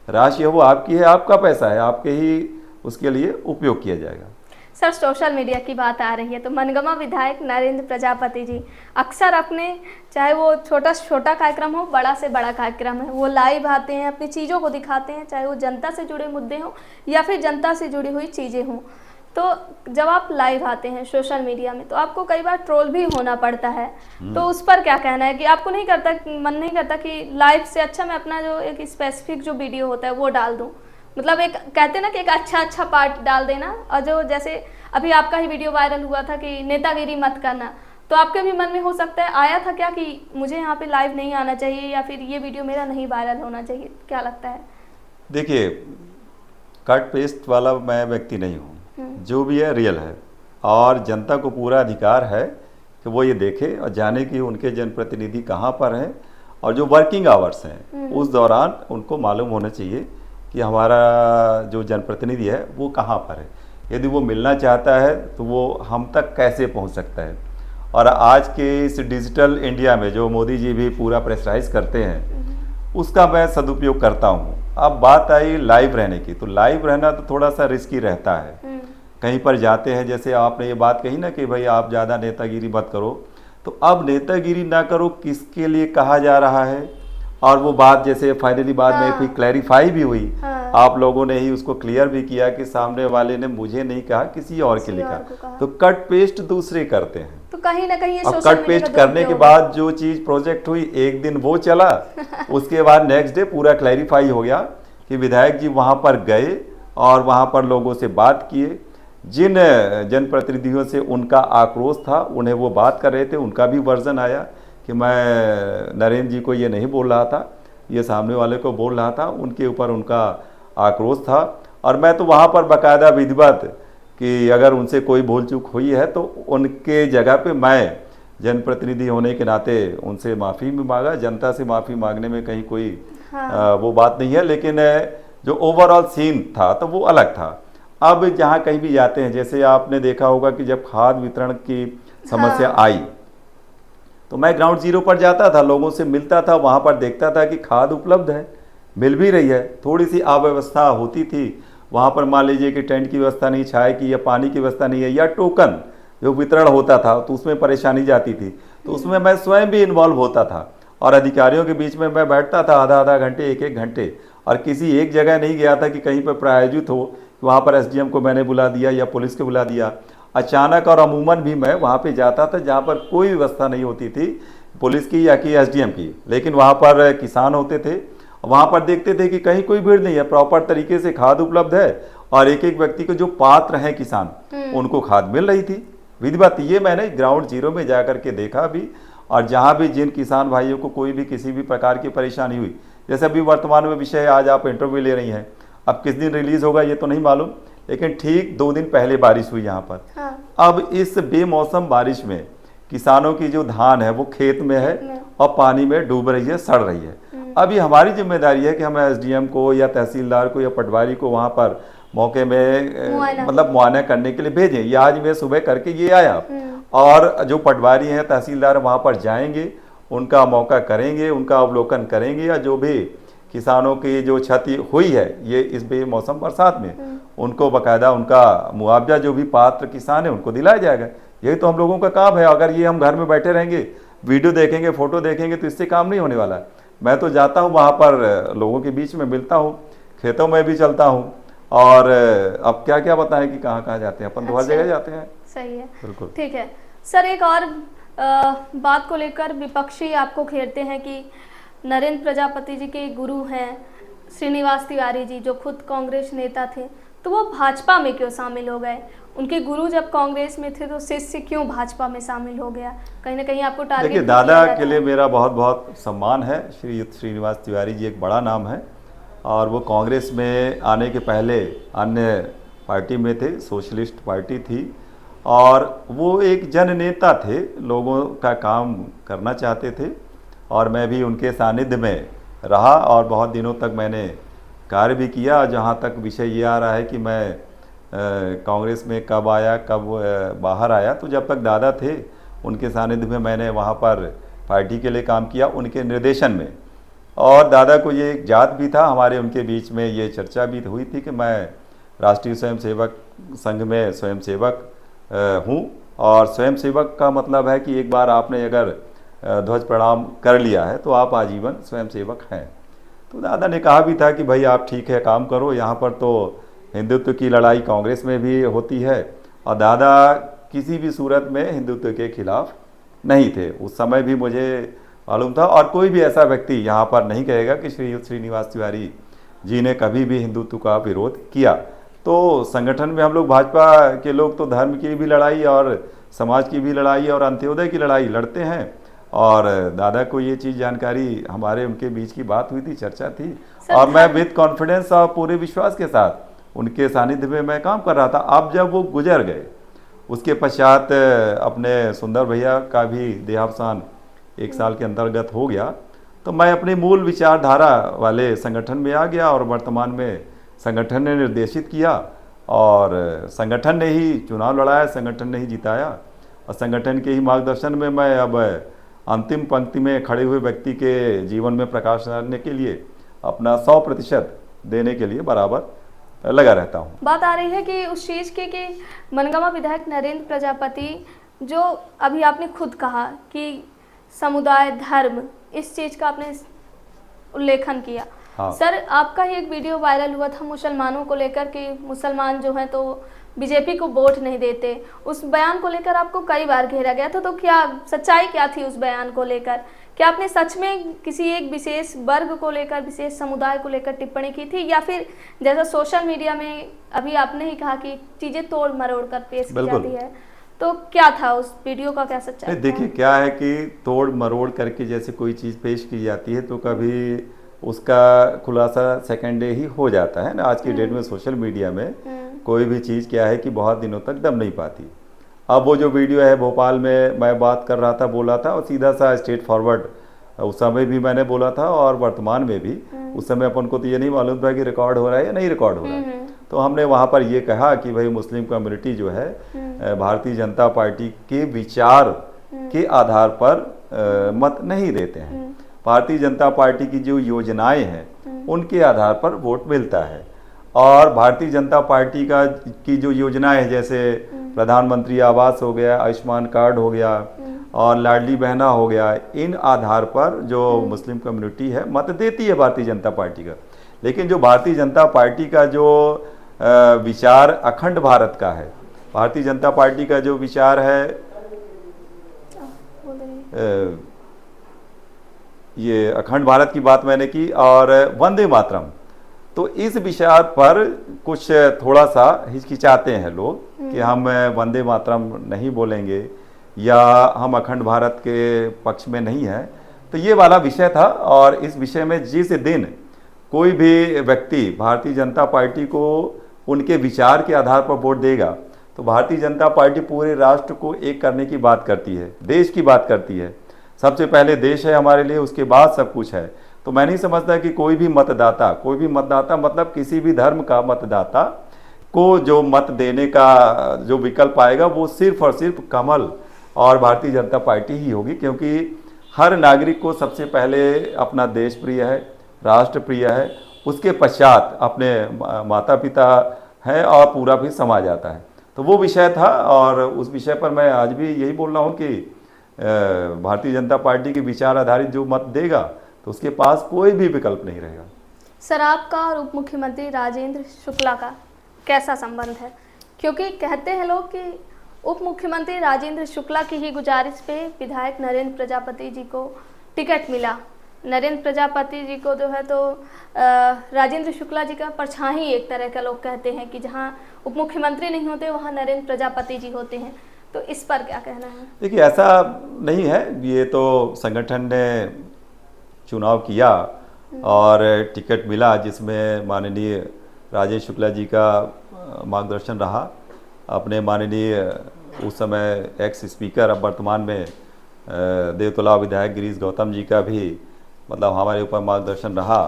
Speaker 1: राशि है वो आपकी है, आपका पैसा है, आपके ही उसके लिए उपयोग किया जाएगा।
Speaker 2: सर, सोशल मीडिया की बात आ रही है तो मनगमा विधायक नरेंद्र प्रजापति जी अक्सर अपने, चाहे वो छोटा से छोटा कार्यक्रम हो, बड़ा से बड़ा कार्यक्रम है, वो लाइव आते हैं, अपनी चीज़ों को दिखाते हैं, चाहे वो जनता से जुड़े मुद्दे हों या फिर जनता से जुड़ी हुई चीज़ें हों। तो जब आप लाइव आते हैं सोशल मीडिया में तो आपको कई बार ट्रोल भी होना पड़ता है, तो उस पर क्या कहना है कि आपको नहीं करता, मन नहीं करता कि लाइव से अच्छा मैं अपना जो एक स्पेसिफिक जो वीडियो होता है वो डाल दूं, मतलब एक कहते हैं ना कि एक अच्छा पार्ट डाल देना, और जो जैसे अभी आपका ही वीडियो वायरल हुआ था कि नेतागिरी मत करना, तो आपके भी मन में हो सकता है आया था क्या कि मुझे यहाँ पे लाइव नहीं आना चाहिए या फिर ये वीडियो मेरा नहीं वायरल होना चाहिए, क्या लगता है?
Speaker 1: देखिए, कट पेस्ट वाला मैं व्यक्ति नहीं हूँ, जो भी है रियल है, और जनता को पूरा अधिकार है कि वो ये देखे और जाने कि उनके जनप्रतिनिधि कहाँ पर हैं, और जो वर्किंग आवर्स हैं उस दौरान उनको मालूम होना चाहिए कि हमारा जो जनप्रतिनिधि है वो कहाँ पर है। यदि वो मिलना चाहता है तो वो हम तक कैसे पहुँच सकता है। और आज के इस डिजिटल इंडिया में जो मोदी जी भी पूरा प्रेशराइज करते हैं उसका मैं सदुपयोग करता हूँ। अब बात आई लाइव रहने की, तो लाइव रहना तो थोड़ा सा रिस्की रहता है। कहीं पर जाते हैं, जैसे आपने ये बात कही ना कि भाई आप ज़्यादा नेतागिरी मत करो, तो अब नेतागिरी ना करो किसके लिए कहा जा रहा है, और वो बात जैसे फाइनली बाद में फिर क्लैरिफाई भी हुई, आप लोगों ने ही उसको क्लियर भी किया कि सामने वाले ने मुझे नहीं कहा, किसी और के लिए कहा। तो कट पेस्ट दूसरे करते हैं,
Speaker 2: तो कहीं ना कहीं
Speaker 1: अब कट पेस्ट करने के बाद जो चीज़ प्रोजेक्ट हुई एक दिन वो चला उसके बाद नेक्स्ट डे पूरा क्लैरिफाई हो गया कि विधायक जी वहाँ पर गए और वहाँ पर लोगों से बात किए, जिन जनप्रतिनिधियों से उनका आक्रोश था उन्हें वो बात कर रहे थे, उनका भी वर्जन आया कि मैं नरेंद्र जी को ये नहीं बोल रहा था, ये सामने वाले को बोल रहा था, उनके ऊपर उनका आक्रोश था। और मैं तो वहाँ पर बाकायदा विधिवत कि अगर उनसे कोई भूल चूक हुई है तो उनके जगह पे मैं जनप्रतिनिधि होने के नाते उनसे माफ़ी भी मांगा। जनता से माफ़ी मांगने में कहीं कोई वो बात नहीं है, लेकिन जो ओवरऑल सीन था तो वो अलग था। अब जहाँ कहीं भी जाते हैं, जैसे आपने देखा होगा कि जब खाद वितरण की समस्या आई तो मैं ग्राउंड जीरो पर जाता था, लोगों से मिलता था, वहाँ पर देखता था कि खाद उपलब्ध है, मिल भी रही है। थोड़ी सी अव्यवस्था होती थी वहाँ पर, मान लीजिए कि टेंट की व्यवस्था नहीं, छाए की या पानी की व्यवस्था नहीं है, या टोकन जो वितरण होता था तो उसमें परेशानी जाती थी, तो उसमें मैं स्वयं भी इन्वॉल्व होता था और अधिकारियों के बीच में मैं बैठता था आधा घंटे, एक घंटे, और किसी एक जगह नहीं गया था कि कहीं पर प्रायोजित हो, वहाँ पर एसडीएम को मैंने बुला दिया या पुलिस को बुला दिया। अचानक और अमूमन भी मैं वहाँ पे जाता था जहाँ पर कोई व्यवस्था नहीं होती थी पुलिस की या कि एसडीएम की, लेकिन वहाँ पर किसान होते थे, वहाँ पर देखते थे कि कहीं कोई भीड़ नहीं है, प्रॉपर तरीके से खाद उपलब्ध है और एक एक व्यक्ति को जो पात्र हैं किसान उनको खाद मिल रही थी विधिवत। ये मैंने ग्राउंड जीरो में जा करके देखा भी, और जहाँ भी जिन किसान भाइयों को कोई भी किसी भी प्रकार की परेशानी हुई, जैसे अभी वर्तमान में विषय आज आप इंटरव्यू ले रही हैं, अब किस दिन रिलीज होगा ये तो नहीं मालूम, लेकिन ठीक 2 दिन पहले बारिश हुई यहाँ पर। अब इस बेमौसम बारिश में किसानों की जो धान है वो खेत में है और पानी में डूब रही है, सड़ रही है। अब ये हमारी जिम्मेदारी है कि हम एसडीएम को या तहसीलदार को या पटवारी को वहाँ पर मौके में मतलब मुआयना करने के लिए भेजें। ये आज मैं सुबह करके ये आया, और जो पटवारी हैं तहसीलदार वहाँ पर जाएंगे, उनका मौका करेंगे, उनका अवलोकन करेंगे, या जो भी किसानों की जो क्षति हुई है ये इस बेमौसम बरसात में, उनको बाकायदा उनका मुआवजा जो भी पात्र किसान है उनको दिलाया जाएगा। यही तो हम लोगों का काम है। अगर ये हम घर में बैठे रहेंगे, वीडियो देखेंगे, फोटो देखेंगे, तो इससे काम नहीं होने वाला। मैं तो जाता हूँ वहाँ पर, लोगों के बीच में मिलता हूँ, खेतों में भी चलता हूँ, और अब क्या क्या बताएं कि कहाँ कहाँ जाते हैं, अपन तो हर जगह जाते हैं।
Speaker 2: सही है,
Speaker 1: बिल्कुल
Speaker 2: ठीक है। सर, एक और बात को लेकर विपक्षी आपको घेरते हैं कि नरेंद्र प्रजापति जी के गुरु हैं श्रीनिवास तिवारी जी, जो खुद कांग्रेस नेता थे, तो वो भाजपा में क्यों शामिल हो गए, उनके गुरु जब कांग्रेस में थे तो शिष्य क्यों भाजपा में शामिल हो गया? कहीं ना कहीं आपको टारगेट
Speaker 1: देखिए, दादा के लिए मेरा बहुत बहुत सम्मान है। श्रीयुत श्रीनिवास तिवारी जी एक बड़ा नाम है और वो कांग्रेस में आने के पहले अन्य पार्टी में थे, सोशलिस्ट पार्टी थी, और वो एक जननेता थे, लोगों का काम करना चाहते थे। और मैं भी उनके सानिध्य में रहा और बहुत दिनों तक मैंने कार्य भी किया। जहाँ तक विषय ये आ रहा है कि मैं कांग्रेस में कब आया, कब बाहर आया, तो जब तक दादा थे उनके सानिध्य में मैंने वहाँ पर पार्टी के लिए काम किया, उनके निर्देशन में। और दादा को ये एक जात भी था, हमारे उनके बीच में ये चर्चा भी हुई थी कि मैं राष्ट्रीय स्वयंसेवक संघ में स्वयंसेवक हूँ। और स्वयंसेवक का मतलब है कि एक बार आपने अगर ध्वज प्रणाम कर लिया है तो आप आजीवन स्वयंसेवक हैं। तो दादा ने कहा भी था कि भाई आप ठीक है, काम करो, यहाँ पर तो हिंदुत्व की लड़ाई कांग्रेस में भी होती है। और दादा किसी भी सूरत में हिंदुत्व के खिलाफ नहीं थे, उस समय भी मुझे मालूम था। और कोई भी ऐसा व्यक्ति यहाँ पर नहीं कहेगा कि श्रीनिवास तिवारी जी ने कभी भी हिंदुत्व का विरोध किया। तो संगठन में हम लोग भाजपा के लोग तो धर्म की भी लड़ाई और समाज की भी लड़ाई और अंत्योदय की लड़ाई लड़ते हैं। और दादा को ये चीज़ जानकारी, हमारे उनके बीच की बात हुई थी, चर्चा थी, और मैं विद कॉन्फिडेंस और पूरे विश्वास के साथ उनके सानिध्य में मैं काम कर रहा था। अब जब वो गुजर गए, उसके पश्चात अपने सुंदर भैया का भी देहावसान 1 साल के अंतर्गत हो गया, तो मैं अपनी मूल विचारधारा वाले संगठन में आ गया। और वर्तमान में संगठन ने निर्देशित किया और संगठन ने ही चुनाव लड़ाया, संगठन ने ही जिताया। और संगठन के ही मार्गदर्शन में मैं अब अंतिम पंक्ति में खड़े हुए व्यक्ति के जीवन में प्रकाश डालने के लिए अपना 100% देने के लिए बराबर लगा रहता हूँ।
Speaker 2: बात आ रही है कि उस चीज़ की कि मनगांव विधायक नरेंद्र प्रजापति, जो अभी आपने खुद कहा कि समुदाय, धर्म, इस चीज़ का आपने उल्लेखन किया।
Speaker 1: हाँ।
Speaker 2: सर, आपका ही एक वीडियो वायरल हुआ था मुसलमानों को लेकर कि मुसलमान जो हैं तो बीजेपी को वोट नहीं देते। उस बयान को लेकर आपको कई बार घेरा गया था, तो क्या सच्चाई क्या थी उस बयान को लेकर? क्या आपने सच में किसी एक विशेष वर्ग को लेकर, विशेष समुदाय को लेकर टिप्पणी की थी, या फिर जैसा सोशल मीडिया में अभी आपने ही कहा कि चीज़ें तोड़ मरोड़ कर पेश की जाती है, तो क्या था उस वीडियो का, क्या सच्चाई?
Speaker 1: देखिए, क्या है कि तोड़ मरोड़ करके जैसे कोई चीज़ पेश की जाती है तो कभी उसका खुलासा सेकेंड डे ही हो जाता है ना। आज की डेट में सोशल मीडिया में कोई भी चीज़ क्या है कि बहुत दिनों तक दम नहीं पाती। अब वो जो वीडियो है, भोपाल में मैं बात कर रहा था, बोला था, और सीधा सा स्ट्रेट फॉरवर्ड उस समय भी मैंने बोला था और वर्तमान में भी। उस समय अपन को तो ये नहीं मालूम था कि रिकॉर्ड हो रहा है या नहीं रिकॉर्ड हो रहा है। तो हमने वहाँ पर ये कहा कि भाई मुस्लिम कम्युनिटी जो है भारतीय जनता पार्टी के विचार के आधार पर मत नहीं देते हैं। भारतीय जनता पार्टी की जो योजनाएं हैं उनके आधार पर वोट मिलता है। और भारतीय जनता पार्टी की जो योजनाएं हैं, जैसे प्रधानमंत्री आवास हो गया, आयुष्मान कार्ड हो गया और लाडली बहना हो गया, इन आधार पर जो मुस्लिम कम्युनिटी है मत देती है भारतीय जनता पार्टी का। लेकिन जो भारतीय जनता पार्टी का जो विचार अखंड भारत का है, भारतीय जनता पार्टी का जो विचार है, ये अखंड भारत की बात मैंने की, और वंदे मातरम, तो इस विचार पर कुछ थोड़ा सा हिचकिचाते हैं लोग कि हम वंदे मातरम नहीं बोलेंगे या हम अखंड भारत के पक्ष में नहीं हैं। तो ये वाला विषय था। और इस विषय में जिस दिन कोई भी व्यक्ति भारतीय जनता पार्टी को उनके विचार के आधार पर वोट देगा तो भारतीय जनता पार्टी पूरे राष्ट्र को एक करने की बात करती है, देश की बात करती है। सबसे पहले देश है हमारे लिए, उसके बाद सब कुछ है। तो मैं नहीं समझता कि कोई भी मतदाता मतलब किसी भी धर्म का मतदाता को जो मत देने का जो विकल्प आएगा वो सिर्फ और सिर्फ कमल और भारतीय जनता पार्टी ही होगी। क्योंकि हर नागरिक को सबसे पहले अपना देश प्रिय है, राष्ट्र प्रिय है, उसके पश्चात अपने माता पिता है और पूरा भी समाज आता है। तो वो विषय था और उस विषय पर मैं आज भी यही बोल रहा हूँ कि भारतीय जनता पार्टी के विचार आधारित जो मत देगा तो उसके पास कोई भी विकल्प नहीं रहेगा।
Speaker 2: सर, आपका और उप मुख्यमंत्री राजेंद्र शुक्ला का कैसा संबंध है? क्योंकि कहते हैं लोग कि उप मुख्यमंत्री राजेंद्र शुक्ला की ही गुजारिश पे विधायक नरेंद्र प्रजापति जी को टिकट मिला, नरेंद्र प्रजापति जी को जो है तो राजेंद्र शुक्ला जी का परछाई एक तरह का लोग कहते हैं कि जहाँ उप मुख्यमंत्री नहीं होते वहाँ नरेंद्र प्रजापति जी होते हैं, तो इस पर क्या कहना है?
Speaker 1: देखिए, ऐसा नहीं है, ये तो संगठन ने चुनाव किया और टिकट मिला जिसमें माननीय राजेश शुक्ला जी का मार्गदर्शन रहा। अपने माननीय उस समय एक्स स्पीकर, अब वर्तमान में देवतोला विधायक गिरीश गौतम जी का भी मतलब हमारे ऊपर मार्गदर्शन रहा।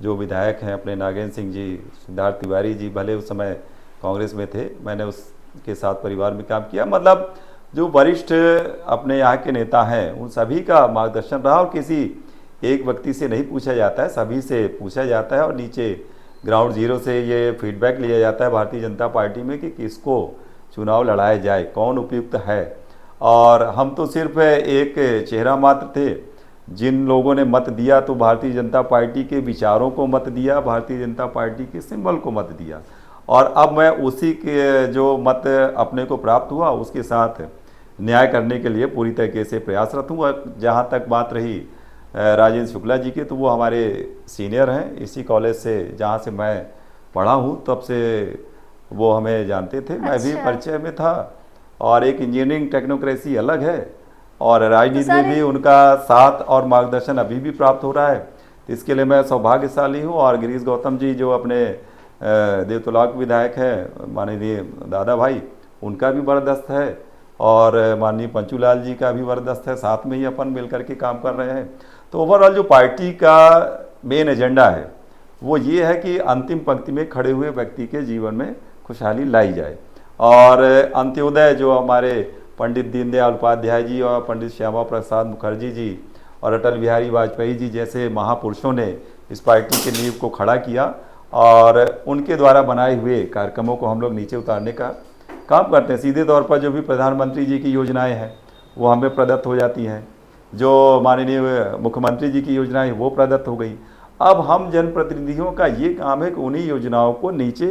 Speaker 1: जो विधायक हैं अपने नागेंद्र सिंह जी, सिद्धार्थ तिवारी जी, भले उस समय कांग्रेस में थे, मैंने उसके साथ परिवार में काम किया। मतलब जो वरिष्ठ अपने यहाँ के नेता हैं उन सभी का मार्गदर्शन रहा और किसी एक व्यक्ति से नहीं पूछा जाता है, सभी से पूछा जाता है और नीचे ग्राउंड जीरो से ये फीडबैक लिया जाता है भारतीय जनता पार्टी में कि किसको चुनाव लड़ाया जाए, कौन उपयुक्त है। और हम तो सिर्फ एक चेहरा मात्र थे। जिन लोगों ने मत दिया तो भारतीय जनता पार्टी के विचारों को मत दिया, भारतीय जनता पार्टी के सिंबल को मत दिया, और अब मैं उसी के जो मत अपने को प्राप्त हुआ उसके साथ न्याय करने के लिए पूरी तरीके से प्रयासरत हूँ। और जहाँ तक बात रही राजेंद्र शुक्ला जी के, तो वो हमारे सीनियर हैं इसी कॉलेज से जहाँ से मैं पढ़ा हूँ, तब से वो हमें जानते थे। मैं भी परिचय में था। और एक इंजीनियरिंग टेक्नोक्रेसी अलग है और राजनीति में भी उनका साथ और मार्गदर्शन अभी भी प्राप्त हो रहा है, तो इसके लिए मैं सौभाग्यशाली हूँ। और गिरीश गौतम जी जो अपने देवतोला के विधायक हैं, माननीय दादा भाई, उनका भी बर्दाश्त है और माननीय पंचूलाल जी का भी बर्दाश्त है। साथ में ही अपन मिलकर के काम कर रहे हैं। तो ओवरऑल जो पार्टी का मेन एजेंडा है वो ये है कि अंतिम पंक्ति में खड़े हुए व्यक्ति के जीवन में खुशहाली लाई जाए। और अंत्योदय जो हमारे पंडित दीनदयाल उपाध्याय जी और पंडित श्यामा प्रसाद मुखर्जी जी और अटल बिहारी वाजपेयी जी जैसे महापुरुषों ने इस पार्टी के नींव को खड़ा किया, और उनके द्वारा बनाए हुए कार्यक्रमों को हम लोग नीचे उतारने का काम करते हैं। सीधे तौर पर जो भी प्रधानमंत्री जी की योजनाएं हैं वो हमें प्रदत्त हो जाती हैं, जो माननीय मुख्यमंत्री जी की योजनाएं वो प्रदत्त हो गई। अब हम जनप्रतिनिधियों का ये काम है कि उन्हीं योजनाओं को नीचे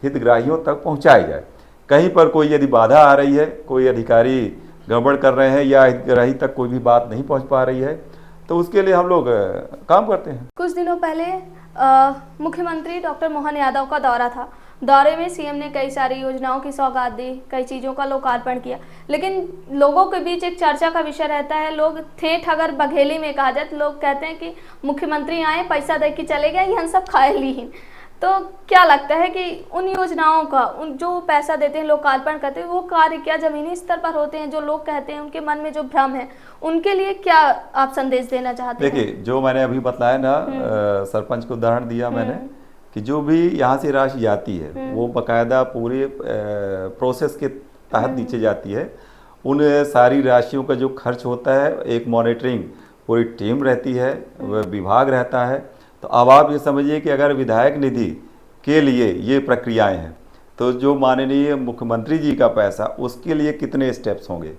Speaker 1: हितग्राहियों तक पहुंचाया जाए। कहीं पर कोई यदि बाधा आ रही है, कोई अधिकारी गड़बड़ कर रहे हैं या हितग्राही तक कोई भी बात नहीं पहुंच पा रही है, तो उसके लिए हम लोग काम करते हैं।
Speaker 2: कुछ दिनों पहले मुख्यमंत्री डॉक्टर मोहन यादव का दौरा था। दौरे में सीएम ने कई सारी योजनाओं की सौगात दी, कई चीज़ों का लोकार्पण किया, लेकिन लोगों के बीच एक चर्चा का विषय रहता है। लोग ठेठ अगर बघेली में कहा जाए तो लोग कहते हैं कि मुख्यमंत्री आए, पैसा दे के चले गए, यह सब खायली ही। तो क्या लगता है कि उन योजनाओं का जो पैसा देते हैं, लोकार्पण करते हैं, वो कार्य क्या जमीनी स्तर पर होते हैं? जो लोग कहते हैं उनके मन में जो भ्रम है, उनके लिए क्या आप संदेश देना चाहते हैं?
Speaker 1: देखिए, जो मैंने अभी बताया ना, सरपंच को उदाहरण दिया मैंने कि जो भी यहाँ से राशि जाती है वो बाकायदा पूरे प्रोसेस के तहत नीचे जाती है। उन सारी राशियों का जो खर्च होता है, एक मॉनिटरिंग पूरी टीम रहती है, विभाग रहता है। तो अब आप ये समझिए कि अगर विधायक निधि के लिए ये प्रक्रियाएं हैं, तो जो माननीय मुख्यमंत्री जी का पैसा, उसके लिए कितने स्टेप्स होंगे।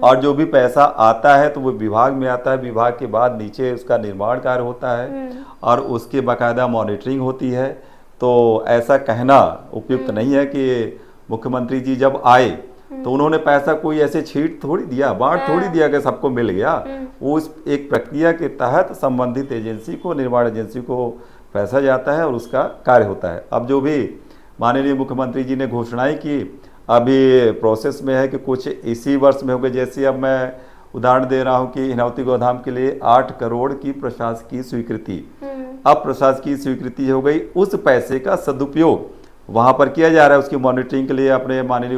Speaker 1: और जो भी पैसा आता है तो वो विभाग में आता है, विभाग के बाद नीचे उसका निर्माण कार्य होता है और उसके बाकायदा मॉनिटरिंग होती है। तो ऐसा कहना उपयुक्त नहीं है कि मुख्यमंत्री जी जब आए तो उन्होंने पैसा कोई ऐसे छीट थोड़ी दिया, बांट थोड़ी दिया कि सबको मिल गया। वो उस एक प्रक्रिया के तहत संबंधित एजेंसी को, निर्माण एजेंसी को पैसा जाता है और उसका कार्य होता है। अब जो भी माननीय मुख्यमंत्री जी ने घोषणाएं की, अभी प्रोसेस में है कि कुछ इसी वर्ष में होंगे। जैसे अब मैं उदाहरण दे रहा हूँ कि हिनौती गोधाम के लिए 8 करोड़ की प्रशासकीय स्वीकृति, अब प्रशासकीय स्वीकृति हो गई। उस पैसे का सदुपयोग वहाँ पर किया जा रहा है। उसकी मॉनिटरिंग के लिए अपने माननीय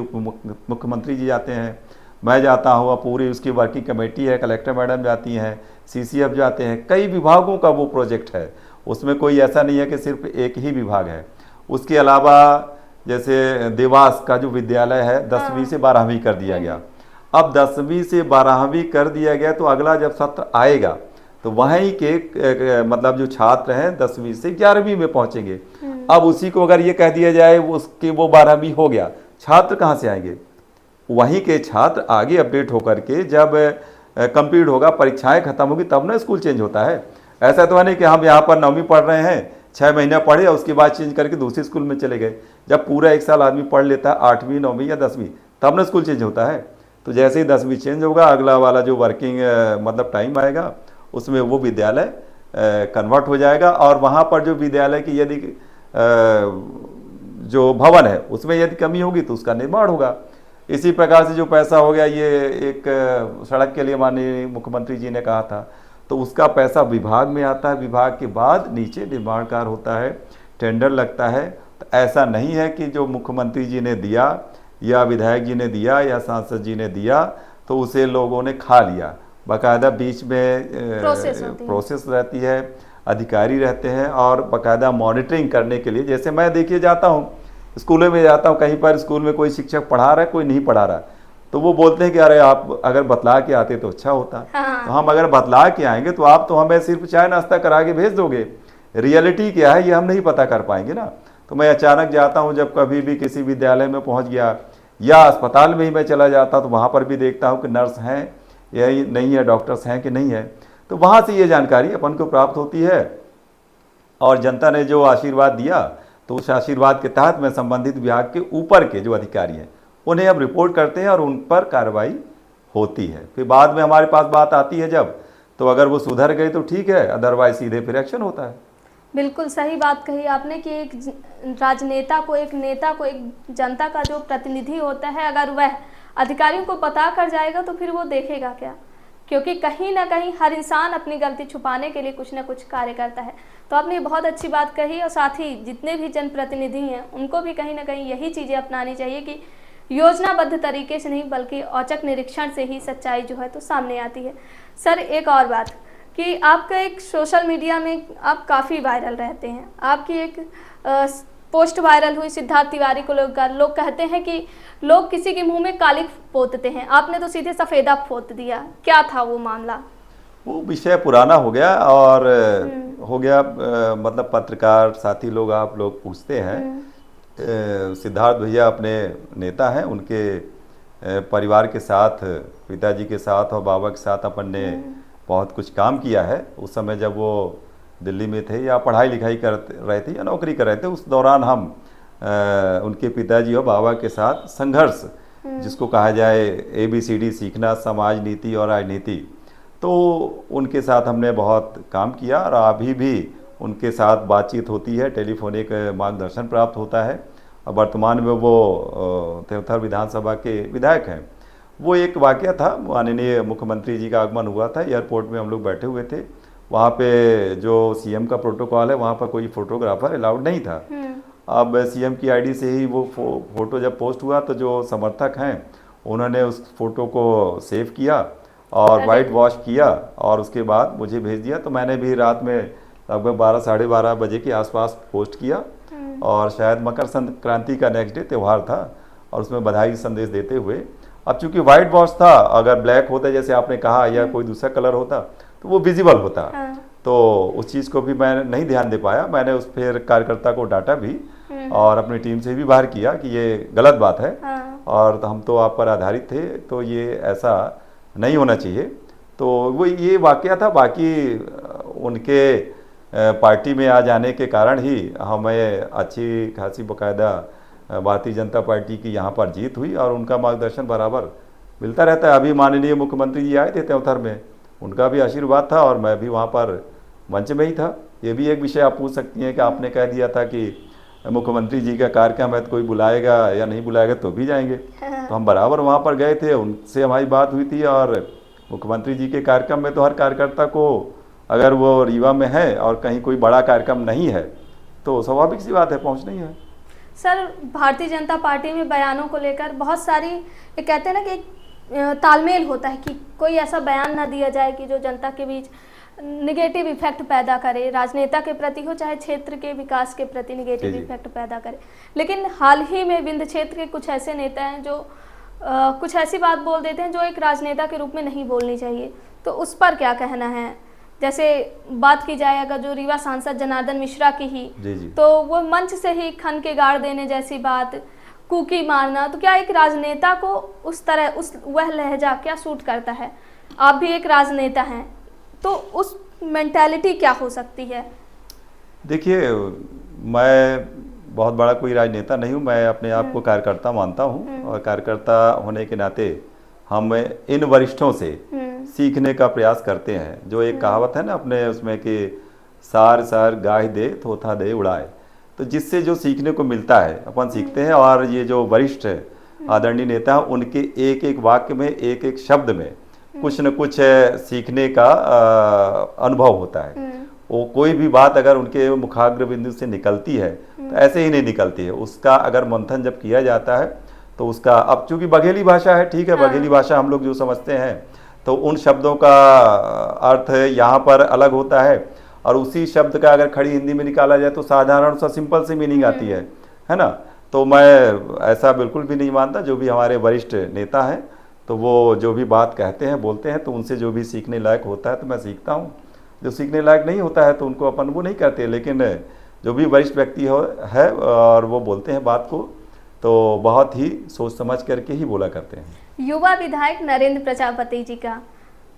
Speaker 1: मुख्यमंत्री जी जाते हैं, मैं जाता हूँ, पूरी उसकी वर्किंग कमेटी है, कलेक्टर मैडम जाती हैं, CCF जाते हैं। कई विभागों का वो प्रोजेक्ट है, उसमें कोई ऐसा नहीं है कि सिर्फ एक ही विभाग है। उसके अलावा जैसे देवास का जो विद्यालय है 10वीं से 12वीं कर दिया गया। अब 10वीं से 12वीं कर दिया गया तो अगला जब सत्र आएगा तो वहीं के मतलब जो छात्र हैं 10वीं से 11वीं में पहुंचेंगे। अब उसी को अगर ये कह दिया जाए उसके वो 12वीं हो गया, छात्र कहाँ से आएंगे? वहीं के छात्र आगे अपडेट होकर के जब कंप्लीट होगा, परीक्षाएं खत्म होगी, तब ना स्कूल चेंज होता है। ऐसा तो है नहीं कि हम यहाँ पर 9वीं पढ़ रहे हैं, 6 महीना पढ़े और उसके बाद चेंज करके दूसरे स्कूल में चले गए। जब पूरा 1 साल आदमी पढ़ लेता है, 8वीं 9वीं या 10वीं, तब ना स्कूल चेंज होता है। तो जैसे ही 10वीं चेंज होगा, अगला वाला जो वर्किंग मतलब टाइम आएगा उसमें वो विद्यालय कन्वर्ट हो जाएगा और वहाँ पर जो विद्यालय की यदि जो भवन है उसमें यदि कमी होगी तो उसका निर्माण होगा। इसी प्रकार से जो पैसा हो गया, ये एक सड़क के लिए माननीय मुख्यमंत्री जी ने कहा था, तो उसका पैसा विभाग में आता है, विभाग के बाद नीचे निर्माण कार्य होता है, टेंडर लगता है। तो ऐसा नहीं है कि जो मुख्यमंत्री जी ने दिया या विधायक जी ने दिया या सांसद जी ने दिया तो उसे लोगों ने खा लिया। बाकायदा बीच में प्रोसेस रहती है, अधिकारी रहते हैं और बाकायदा मॉनिटरिंग करने के लिए, जैसे मैं देखिए जाता हूँ स्कूलों में जाता हूँ, कहीं पर स्कूल में कोई शिक्षक पढ़ा रहा है, कोई नहीं पढ़ा रहा, तो वो बोलते हैं कि अरे आप अगर बतला के आते तो अच्छा होता।
Speaker 2: हाँ।
Speaker 1: तो हम अगर बतला के आएंगे तो आप तो हमें सिर्फ चाय नाश्ता करा के भेज दोगे, रियलिटी क्या है ये हम नहीं पता कर पाएंगे ना। तो मैं अचानक जाता हूँ, जब कभी भी किसी विद्यालय में पहुँच गया या अस्पताल में ही मैं चला जाता तो वहाँ पर भी देखता हूँ कि नर्स हैं या नहीं है, डॉक्टर्स हैं कि नहीं है। तो वहाँ से ये जानकारी अपन को प्राप्त होती है और जनता ने जो आशीर्वाद दिया तो उस आशीर्वाद के तहत मैं संबंधित विभाग के ऊपर के जो अधिकारी हैं उन्हें अब रिपोर्ट करते हैं और उन पर कार्रवाई होती है। फिर बाद में हमारे पास बात आती है जब, तो अगर वो सुधर गए तो ठीक है, अदरवाइज सीधे फिर एक्शन होता है।
Speaker 2: बिल्कुल सही बात कही आपने कि एक राजनेता को, एक नेता को, एक जनता का जो प्रतिनिधि होता है, अगर वह अधिकारियों को बता कर जाएगा तो फिर वो देखेगा क्या, क्योंकि कहीं ना कहीं हर इंसान अपनी गलती छुपाने के लिए कुछ ना कुछ कार्य करता है। तो आपने बहुत अच्छी बात कही और साथ ही जितने भी जनप्रतिनिधि हैं उनको भी कहीं ना कहीं यही चीज़ें अपनानी चाहिए कि योजनाबद्ध तरीके से नहीं बल्कि औचक निरीक्षण से ही सच्चाई जो है तो सामने आती है। सर एक और बात कि आपका एक सोशल मीडिया में आप काफ़ी वायरल रहते हैं, आपकी एक पोस्ट वायरल हुई सिद्धार्थ तिवारी को लोग कहते हैं कि लोग किसी के मुंह में कालिक पोतते हैं, आपने तो सीधे सफ़ेदा पोत दिया, क्या था वो मामला?
Speaker 1: वो विषय पुराना हो गया और हो गया, मतलब पत्रकार साथी लोग, आप लोग पूछते हैं। सिद्धार्थ भैया अपने नेता हैं, उनके परिवार के साथ, पिताजी के साथ और बाबा के साथ अपन ने बहुत कुछ काम किया है। उस समय जब वो दिल्ली में थे या पढ़ाई लिखाई कर रहे थे या नौकरी कर रहे थे, उस दौरान हम उनके पिताजी और बाबा के साथ संघर्ष, जिसको कहा जाए ABCD सीखना, समाज नीति और राजनीति, तो उनके साथ हमने बहुत काम किया और अभी भी उनके साथ बातचीत होती है, टेलीफोनिक मार्गदर्शन प्राप्त होता है। और वर्तमान में वो देवथर विधानसभा के विधायक हैं। वो एक वाकया था, माननीय मुख्यमंत्री जी का आगमन हुआ था, एयरपोर्ट में हम लोग बैठे हुए थे, वहाँ पे जो CM का प्रोटोकॉल है वहाँ पर कोई फोटोग्राफर अलाउड नहीं था। अब CM की ID से ही वो फोटो जब पोस्ट हुआ तो जो समर्थक हैं उन्होंने उस फोटो को सेव किया और वाइट वॉश किया और उसके बाद मुझे भेज दिया। तो मैंने भी रात में लगभग 12 साढ़े 12 बजे के आसपास पोस्ट किया और शायद मकर संक्रांति का नेक्स्ट डे त्यौहार था और उसमें बधाई संदेश देते हुए, अब चूंकि वाइट वॉश था, अगर ब्लैक होता जैसे आपने कहा या कोई दूसरा कलर होता तो वो विजिबल होता। तो उस चीज़ को भी मैं नहीं ध्यान दे पाया। मैंने उस फिर कार्यकर्ता को डांटा भी और अपनी टीम से भी बाहर किया कि ये गलत बात है और हम तो आप पर आधारित थे, तो ये ऐसा नहीं होना चाहिए। तो वो ये वाकया था। बाकी उनके पार्टी में आ जाने के कारण ही हमें अच्छी खासी बाकायदा भारतीय जनता पार्टी की यहाँ पर जीत हुई और उनका मार्गदर्शन बराबर मिलता रहता है। अभी माननीय मुख्यमंत्री जी आए थे त्योथर में, उनका भी आशीर्वाद था और मैं भी वहाँ पर मंच में ही था। ये भी एक विषय आप पूछ सकती हैं कि आपने कह दिया था कि मुख्यमंत्री जी का कार्यक्रम है तो कोई बुलाएगा या नहीं बुलाएगा तो भी जाएंगे, तो हम बराबर वहाँ पर गए थे, उनसे हमारी बात हुई थी। और मुख्यमंत्री जी के कार्यक्रम में तो हर कार्यकर्ता को, अगर वो रीवा में है और कहीं कोई बड़ा कार्यक्रम नहीं है तो स्वाभाविक सी बात है पहुँचना ही है।
Speaker 2: सर भारतीय जनता पार्टी में बयानों को लेकर बहुत सारी, ये कहते हैं ना कि तालमेल होता है कि कोई ऐसा बयान ना दिया जाए कि जो जनता के बीच निगेटिव इफेक्ट पैदा करे, राजनेता के प्रति हो चाहे क्षेत्र के विकास के प्रति निगेटिव इफेक्ट पैदा करे। लेकिन हाल ही में विंध्य क्षेत्र के कुछ ऐसे नेता हैं जो कुछ ऐसी बात बोल देते हैं जो एक राजनेता के रूप में नहीं बोलनी चाहिए, तो उस पर क्या कहना है? जैसे बात की जाए अगर जो रीवा सांसद जनार्दन मिश्रा की ही, तो वो मंच से ही खन के गाड़ देने जैसी बात, कुकी मारना, तो क्या एक राजनेता को उस तरह वह लहजा क्या सूट करता है? आप भी एक राजनेता हैं, तो उस मेंटालिटी क्या हो सकती है?
Speaker 1: देखिए, मैं बहुत बड़ा कोई राजनेता नहीं हूँ, मैं अपने आप को कार्यकर्ता मानता हूँ और कार्यकर्ता होने के नाते हम इन वरिष्ठों से सीखने का प्रयास करते हैं। जो एक कहावत है ना अपने उसमें कि सार सार गाय दे थोथा दे उड़ाए, तो जिससे जो सीखने को मिलता है अपन सीखते हैं। और ये जो वरिष्ठ आदरणीय नेता हैं उनके एक एक वाक्य में, एक एक शब्द में कुछ न कुछ सीखने का अनुभव होता है। वो कोई भी बात अगर उनके मुखाग्र बिंदु से निकलती है तो ऐसे ही नहीं निकलती है, उसका अगर मंथन जब किया जाता है तो उसका, अब चूंकि बघेली भाषा है, ठीक है, बघेली भाषा हम लोग जो समझते हैं तो उन शब्दों का अर्थ यहाँ पर अलग होता है, और उसी शब्द का अगर खड़ी हिंदी में निकाला जाए तो साधारण सा सिंपल सी मीनिंग आती है ना। तो मैं ऐसा बिल्कुल भी नहीं मानता। जो भी हमारे वरिष्ठ नेता हैं तो वो जो भी बात कहते हैं बोलते हैं तो उनसे जो भी सीखने लायक होता है तो मैं सीखता हूँ, जो सीखने लायक नहीं होता है तो उनको अपन वो नहीं करते। लेकिन जो भी वरिष्ठ व्यक्ति है और वो बोलते हैं बात को तो बहुत ही सोच समझ करके ही बोला करते हैं।
Speaker 2: युवा विधायक नरेंद्र प्रजापति जी का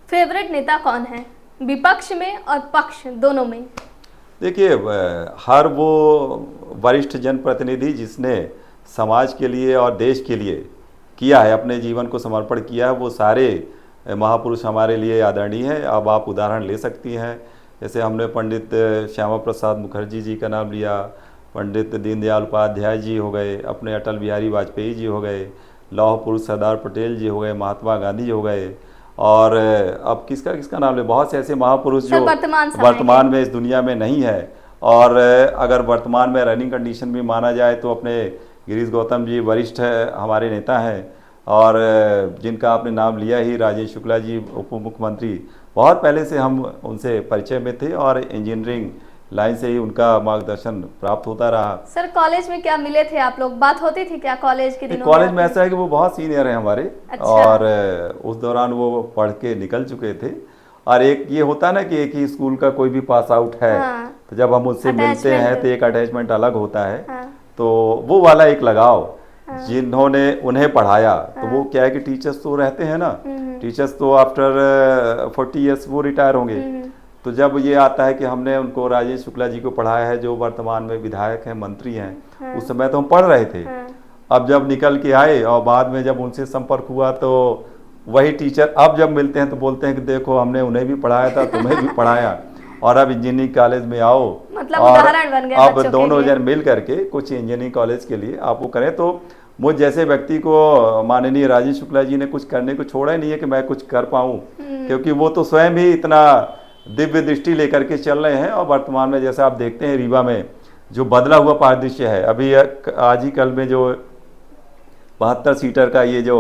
Speaker 2: फेवरेट नेता कौन है, विपक्ष में और पक्ष दोनों में?
Speaker 1: देखिए, हर वो वरिष्ठ जनप्रतिनिधि जिसने समाज के लिए और देश के लिए किया है, अपने जीवन को समर्पण किया है, वो सारे महापुरुष हमारे लिए आदरणीय है। अब आप उदाहरण ले सकती हैं, जैसे हमने पंडित श्यामा प्रसाद मुखर्जी जी का नाम लिया, पंडित दीनदयाल उपाध्याय जी हो गए, अपने अटल बिहारी वाजपेयी जी हो गए, लौह पुरुष सरदार पटेल जी हो गए, महात्मा गांधी जी हो गए, और अब किसका नाम ले, बहुत से ऐसे महापुरुष जो वर्तमान में इस दुनिया में नहीं है। और अगर वर्तमान में रनिंग कंडीशन भी माना जाए तो अपने गिरीश गौतम जी वरिष्ठ हमारे नेता हैं, और जिनका आपने नाम लिया ही, राजेश शुक्ला जी उप मुख्यमंत्री, बहुत पहले से हम उनसे परिचय में थे और इंजीनियरिंग लाइन से ही उनका मार्गदर्शन प्राप्त होता रहा।
Speaker 2: सर, कॉलेज में क्या मिले थे आप लोग, बात होती थी क्या कॉलेज के दिनों?
Speaker 1: कॉलेज में ऐसा है कि वो बहुत सीनियर हैं हमारे। अच्छा। और उस दौरान वो पढ़ के निकल चुके थे, और एक ये होता ना कि एक ही स्कूल का कोई भी पास आउट है, तो जब हम उससे मिलते हैं तो एक अटैचमेंट अलग होता है। तो वो वाला एक लगाव, जिन्होंने उन्हें पढ़ाया, तो वो क्या है कि टीचर्स तो रहते हैं ना, टीचर्स तो आफ्टर 40 ईयर्स वो रिटायर होंगे। तो जब ये आता है कि हमने उनको राजेश शुक्ला जी को पढ़ाया है जो वर्तमान में विधायक हैं, मंत्री हैं, उस समय तो हम पढ़ रहे थे। अब जब निकल के आए और बाद में जब उनसे संपर्क हुआ तो वही टीचर अब जब मिलते हैं तो बोलते हैं कि देखो हमने उन्हें भी पढ़ाया था, तुम्हें भी पढ़ाया, और अब इंजीनियरिंग कॉलेज में आओ,
Speaker 2: मतलब उदाहरण बन गया
Speaker 1: अब दोनों जन मिल करके कुछ इंजीनियरिंग कॉलेज के लिए आप वो करें। तो मुझ जैसे व्यक्ति को माननीय राजेश शुक्ला जी ने कुछ करने को छोड़ा ही नहीं है कि मैं कुछ कर पाऊँ, क्योंकि वो तो स्वयं ही इतना दिव्य दृष्टि लेकर के चल रहे हैं। और वर्तमान में जैसा आप देखते हैं रीवा में जो बदला हुआ परिदृश्य है, अभी आज ही कल में जो 72 सीटर का ये जो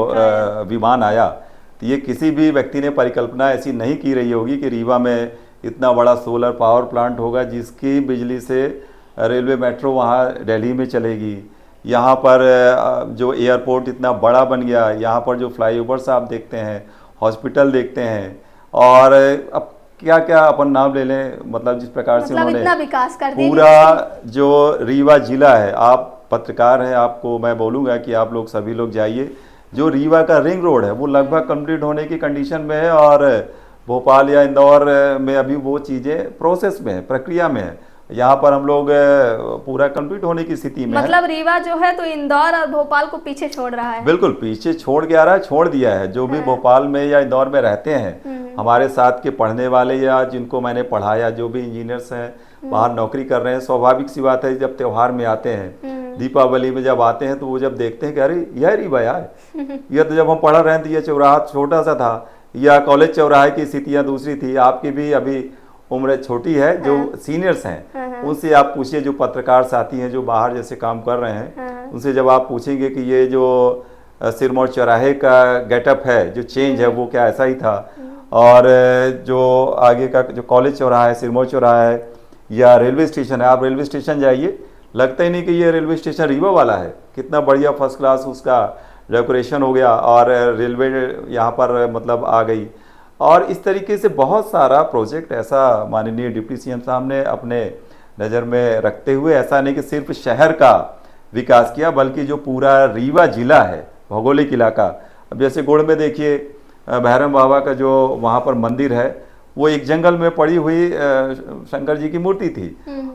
Speaker 1: विमान आया, तो ये किसी भी व्यक्ति ने परिकल्पना ऐसी नहीं की रही होगी कि रीवा में इतना बड़ा सोलर पावर प्लांट होगा जिसकी बिजली से रेलवे मेट्रो वहाँ दिल्ली में चलेगी। यहाँ पर जो एयरपोर्ट इतना बड़ा बन गया, यहाँ पर जो फ्लाईओवर्स आप देखते हैं, हॉस्पिटल देखते हैं, और अब क्या क्या अपन नाम ले लें, मतलब जिस प्रकार से उन्होंने
Speaker 2: इतना विकास कर दिया।
Speaker 1: पूरा जो रीवा जिला है, आप पत्रकार हैं, आपको मैं बोलूँगा कि आप लोग सभी लोग जाइए, जो रीवा का रिंग रोड है वो लगभग कंप्लीट होने की कंडीशन में है, और भोपाल या इंदौर में अभी वो चीज़ें प्रोसेस में है, प्रक्रिया में है। यहाँ पर हम लोग पूरा कंप्लीट होने की स्थिति में
Speaker 2: मतलब रीवा जो है तो इंदौर और भोपाल को पीछे छोड़ रहा है।
Speaker 1: बिल्कुल पीछे छोड़ के आ रहा है, छोड़ दिया है। जो भी भोपाल में या इंदौर में रहते हैं, हमारे साथ के पढ़ने वाले या जिनको मैंने पढ़ाया, जो भी इंजीनियर्स हैं, बाहर नौकरी कर रहे हैं, स्वाभाविक सी बात है जब त्यौहार में आते हैं, दीपावली में जब आते हैं तो वो जब देखते हैं कि अरे यह रीवा यार, यह तो जब हम पढ़ रहे थे ये चौराहा छोटा सा था, या कॉलेज चौराहे की स्थितियाँ दूसरी थी। आपकी भी अभी उम्र छोटी है, जो सीनियर्स हैं उनसे आप पूछिए, जो पत्रकार साथी हैं जो बाहर जैसे काम कर रहे हैं, उनसे जब आप पूछेंगे कि ये जो सिरमौर चौराहे का गेटअप है, जो चेंज है, वो क्या ऐसा ही था, और जो आगे का जो कॉलेज चौराहा है, सिरमौर चौराहा है, या रेलवे स्टेशन है, आप रेलवे स्टेशन जाइए, लगता ही नहीं कि ये रेलवे स्टेशन रीवा वाला है। कितना बढ़िया फर्स्ट क्लास उसका डेकोरेशन हो गया, और रेलवे यहाँ पर मतलब आ गई। और इस तरीके से बहुत सारा प्रोजेक्ट ऐसा माननीय डिप्टी सीएम साहब ने अपने नज़र में रखते हुए, ऐसा नहीं कि सिर्फ शहर का विकास किया, बल्कि जो पूरा रीवा जिला है, भौगोलिक इलाका, अब जैसे गुड़ में देखिए भैरम बाबा का जो वहाँ पर मंदिर है, वो एक जंगल में पड़ी हुई शंकर जी की मूर्ति थी।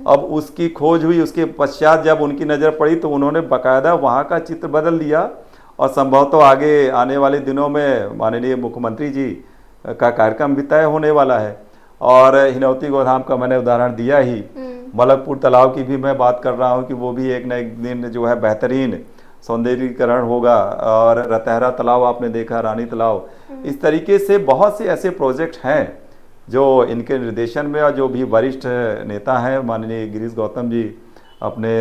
Speaker 1: अब उसकी खोज हुई, उसके पश्चात जब उनकी नज़र पड़ी तो उन्होंने बाकायदा वहाँ का चित्र बदल दिया, और संभवतः आगे आने वाले दिनों में माननीय मुख्यमंत्री जी का कार्यक्रम भी तय होने वाला है। और हिनौती गोधाम का मैंने उदाहरण दिया ही, मलकपुर तालाब की भी मैं बात कर रहा हूँ कि वो भी एक न एक दिन जो है बेहतरीन सौंदर्यीकरण होगा। और रतहरा तालाब आपने देखा, रानी तालाब, इस तरीके से बहुत से ऐसे प्रोजेक्ट हैं जो इनके निर्देशन में, और जो भी वरिष्ठ नेता हैं माननीय गिरीश गौतम जी, अपने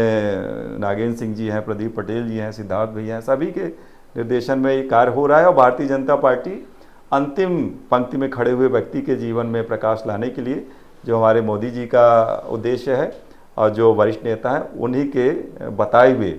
Speaker 1: नागेंद्र सिंह जी हैं, प्रदीप पटेल जी हैं, सिद्धार्थ भैया हैं, सभी के निर्देशन में ये कार्य हो रहा है। और भारतीय जनता पार्टी अंतिम पंक्ति में खड़े हुए व्यक्ति के जीवन में प्रकाश लाने के लिए जो हमारे मोदी जी का उद्देश्य है और जो वरिष्ठ नेता हैं उन्हीं के बताए हुए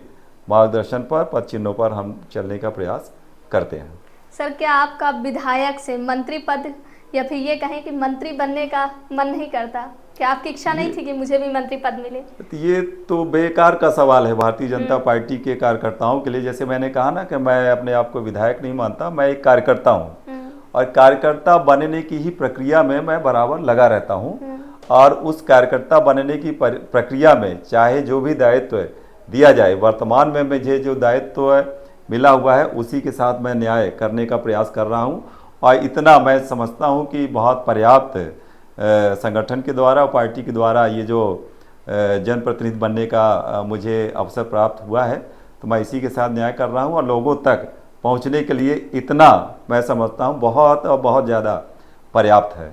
Speaker 1: मार्गदर्शन पर, पद चिन्हों पर हम चलने का प्रयास करते हैं।
Speaker 2: सर, क्या आपका विधायक से मंत्री पद या फिर ये कहें कि मंत्री बनने का मन नहीं करता? क्या आपकी इच्छा नहीं थी कि मुझे भी मंत्री पद मिले?
Speaker 1: ये तो बेकार का सवाल है भारतीय जनता पार्टी के कार्यकर्ताओं के लिए। जैसे मैंने कहा ना कि मैं अपने आप को विधायक नहीं मानता, मैं एक कार्यकर्ता हूँ और कार्यकर्ता बनने की ही प्रक्रिया में मैं बराबर लगा रहता हूँ। और उस कार्यकर्ता बनने की प्रक्रिया में चाहे जो भी दायित्व दिया जाए, वर्तमान में मुझे जो दायित्व मिला हुआ है उसी के साथ मैं न्याय करने का प्रयास कर रहा हूँ। और इतना मैं समझता हूँ कि बहुत पर्याप्त संगठन के द्वारा और पार्टी के द्वारा ये जो जनप्रतिनिधि बनने का मुझे अवसर प्राप्त हुआ है, तो मैं इसी के साथ न्याय कर रहा हूँ। और लोगों तक पहुँचने के लिए इतना मैं समझता हूँ बहुत और बहुत ज़्यादा पर्याप्त है।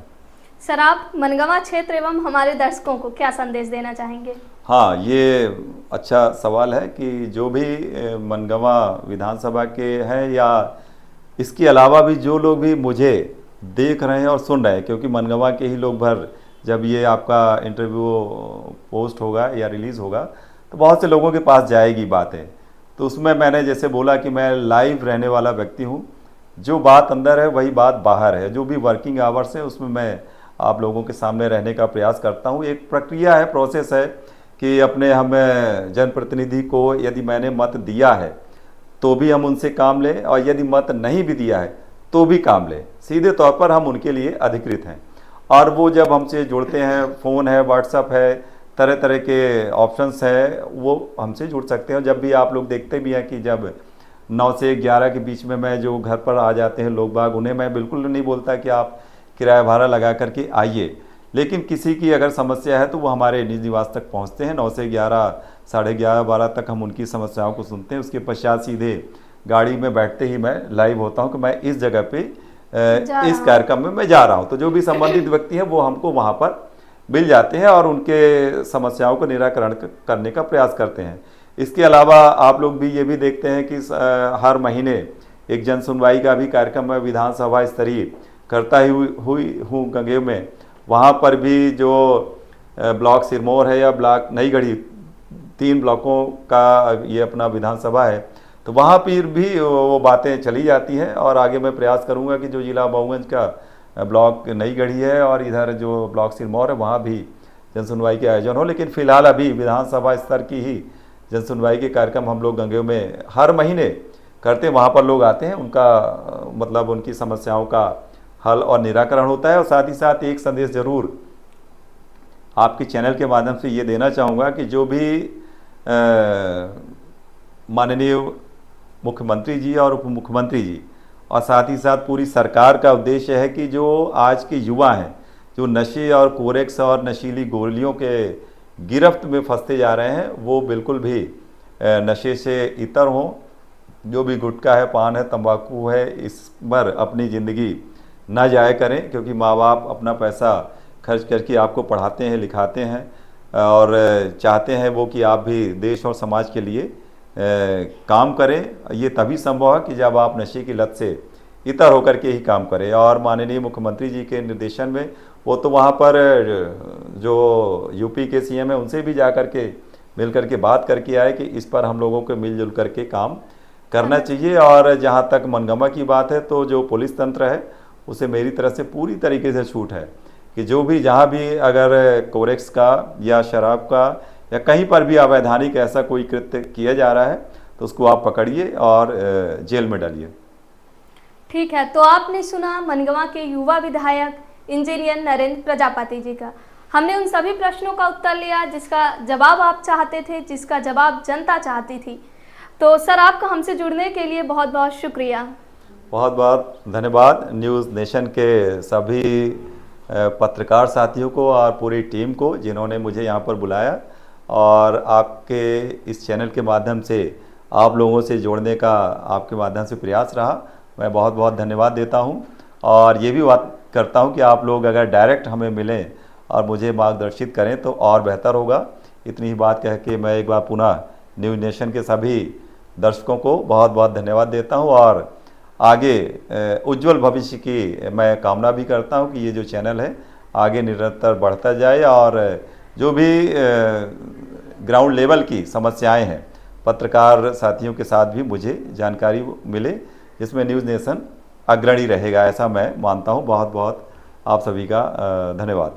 Speaker 2: सर, आप मनगवा क्षेत्र एवं हमारे दर्शकों को क्या संदेश देना चाहेंगे?
Speaker 1: हाँ, ये अच्छा सवाल है कि जो भी मनगवा विधानसभा के हैं या इसके अलावा भी जो लोग भी मुझे देख रहे हैं और सुन रहे हैं, क्योंकि मनगवा के ही लोग भर जब ये आपका इंटरव्यू पोस्ट होगा या रिलीज़ होगा तो बहुत से लोगों के पास जाएगी बातें। तो उसमें मैंने जैसे बोला कि मैं लाइव रहने वाला व्यक्ति हूँ, जो बात अंदर है वही बात बाहर है। जो भी वर्किंग आवर्स है उसमें मैं आप लोगों के सामने रहने का प्रयास करता हूँ। एक प्रक्रिया है, प्रोसेस है कि अपने हम जनप्रतिनिधि को यदि मैंने मत दिया है तो भी हम उनसे काम लें, और यदि मत नहीं भी दिया है तो भी काम लें। सीधे तौर पर हम उनके लिए अधिकृत हैं। और वो जब हमसे जुड़ते हैं, फ़ोन है, व्हाट्सअप है, तरह तरह के ऑप्शंस हैं, वो हमसे जुड़ सकते हैं। जब भी आप लोग देखते भी हैं कि जब 9 से 11 के बीच में मैं जो घर पर आ जाते हैं लोग बाग, उन्हें मैं बिल्कुल नहीं बोलता कि आप किराया भाड़ा लगा करके आइए, लेकिन किसी की अगर समस्या है तो वो हमारे निज निवास तक पहुंचते हैं। 9 से 11, साढ़े 11, 12 तक हम उनकी समस्याओं को सुनते हैं। उसके पश्चात सीधे गाड़ी में बैठते ही मैं लाइव होता हूं कि मैं इस जगह पे इस कार्यक्रम में मैं जा रहा हूं। तो जो भी संबंधित व्यक्ति हैं वो हमको वहां पर मिल जाते हैं और उनके समस्याओं को निराकरण करने का प्रयास करते हैं। इसके अलावा आप लोग भी ये भी देखते हैं कि हर महीने एक जन सुनवाई का भी कार्यक्रम मैं विधानसभा स्तरीय करता ही हुई हूँ गंगेव में। वहाँ पर भी जो ब्लॉक सिरमौर है या ब्लॉक नई गढ़ी, 3 ब्लॉकों का ये अपना विधानसभा है, तो वहाँ पर भी वो बातें चली जाती हैं। और आगे मैं प्रयास करूँगा कि जो जिला मऊगंज का ब्लॉक नई गढ़ी है और इधर जो ब्लॉक सिरमौर है वहाँ भी जनसुनवाई के आयोजन हो। लेकिन फ़िलहाल अभी विधानसभा स्तर की ही जनसुनवाई के कार्यक्रम हम लोग गंगेव में हर महीने करते हैं। वहाँ पर लोग आते हैं, उनका मतलब उनकी समस्याओं का हल और निराकरण होता है। और साथ ही साथ एक संदेश जरूर आपके चैनल के माध्यम से ये देना चाहूँगा कि जो भी माननीय मुख्यमंत्री जी और उप मुख्यमंत्री जी और साथ ही साथ पूरी सरकार का उद्देश्य है कि जो आज के युवा हैं जो नशे और कोरेक्स और नशीली गोलियों के गिरफ्त में फंसते जा रहे हैं, वो बिल्कुल भी नशे से इतर हों। जो भी गुटखा है, पान है, तंबाकू है, इस पर अपनी ज़िंदगी ना जाया करें, क्योंकि माँ बाप अपना पैसा खर्च करके आपको पढ़ाते हैं, लिखाते हैं और चाहते हैं वो कि आप भी देश और समाज के लिए काम करें। ये तभी संभव है कि जब आप नशे की लत से इतर होकर के ही काम करें। और माननीय मुख्यमंत्री जी के निर्देशन में वो तो वहाँ पर जो यूपी के सीएम है उनसे भी जा कर के मिल कर के बात करके आए कि इस पर हम लोगों को मिलजुल करके काम करना चाहिए। और जहाँ तक मनगमा की बात है तो जो पुलिस तंत्र है उसे मेरी तरफ से पूरी तरीके से छूट है कि जो भी जहाँ भी अगर कोरेक्स का या शराब का या कहीं पर भी अवैधानिक ऐसा कोई कृत्य किया जा रहा है तो उसको आप पकड़िए और जेल में डालिए।
Speaker 2: ठीक है, तो आपने सुना मनगवा के युवा विधायक इंजीनियर नरेंद्र प्रजापति जी का। हमने उन सभी प्रश्नों का उत्तर लिया जिसका जवाब आप चाहते थे, जिसका जवाब जनता चाहती थी। तो सर, आपका हमसे जुड़ने के लिए बहुत बहुत शुक्रिया।
Speaker 1: बहुत बहुत धन्यवाद न्यूज़ नेशन के सभी पत्रकार साथियों को और पूरी टीम को जिन्होंने मुझे यहाँ पर बुलाया, और आपके इस चैनल के माध्यम से आप लोगों से जोड़ने का आपके माध्यम से प्रयास रहा। मैं बहुत बहुत धन्यवाद देता हूँ, और ये भी बात करता हूँ कि आप लोग अगर डायरेक्ट हमें मिलें और मुझे मार्गदर्शित करें तो और बेहतर होगा। इतनी ही बात कह के मैं एक बार पुनः न्यूज़ नेशन के सभी दर्शकों को बहुत बहुत धन्यवाद देता हूँ, और आगे उज्जवल भविष्य की मैं कामना भी करता हूँ कि ये जो चैनल है आगे निरंतर बढ़ता जाए, और जो भी ग्राउंड लेवल की समस्याएं हैं पत्रकार साथियों के साथ भी मुझे जानकारी मिले, जिसमें न्यूज़ नेशन अग्रणी रहेगा, ऐसा मैं मानता हूँ। बहुत बहुत आप सभी का धन्यवाद।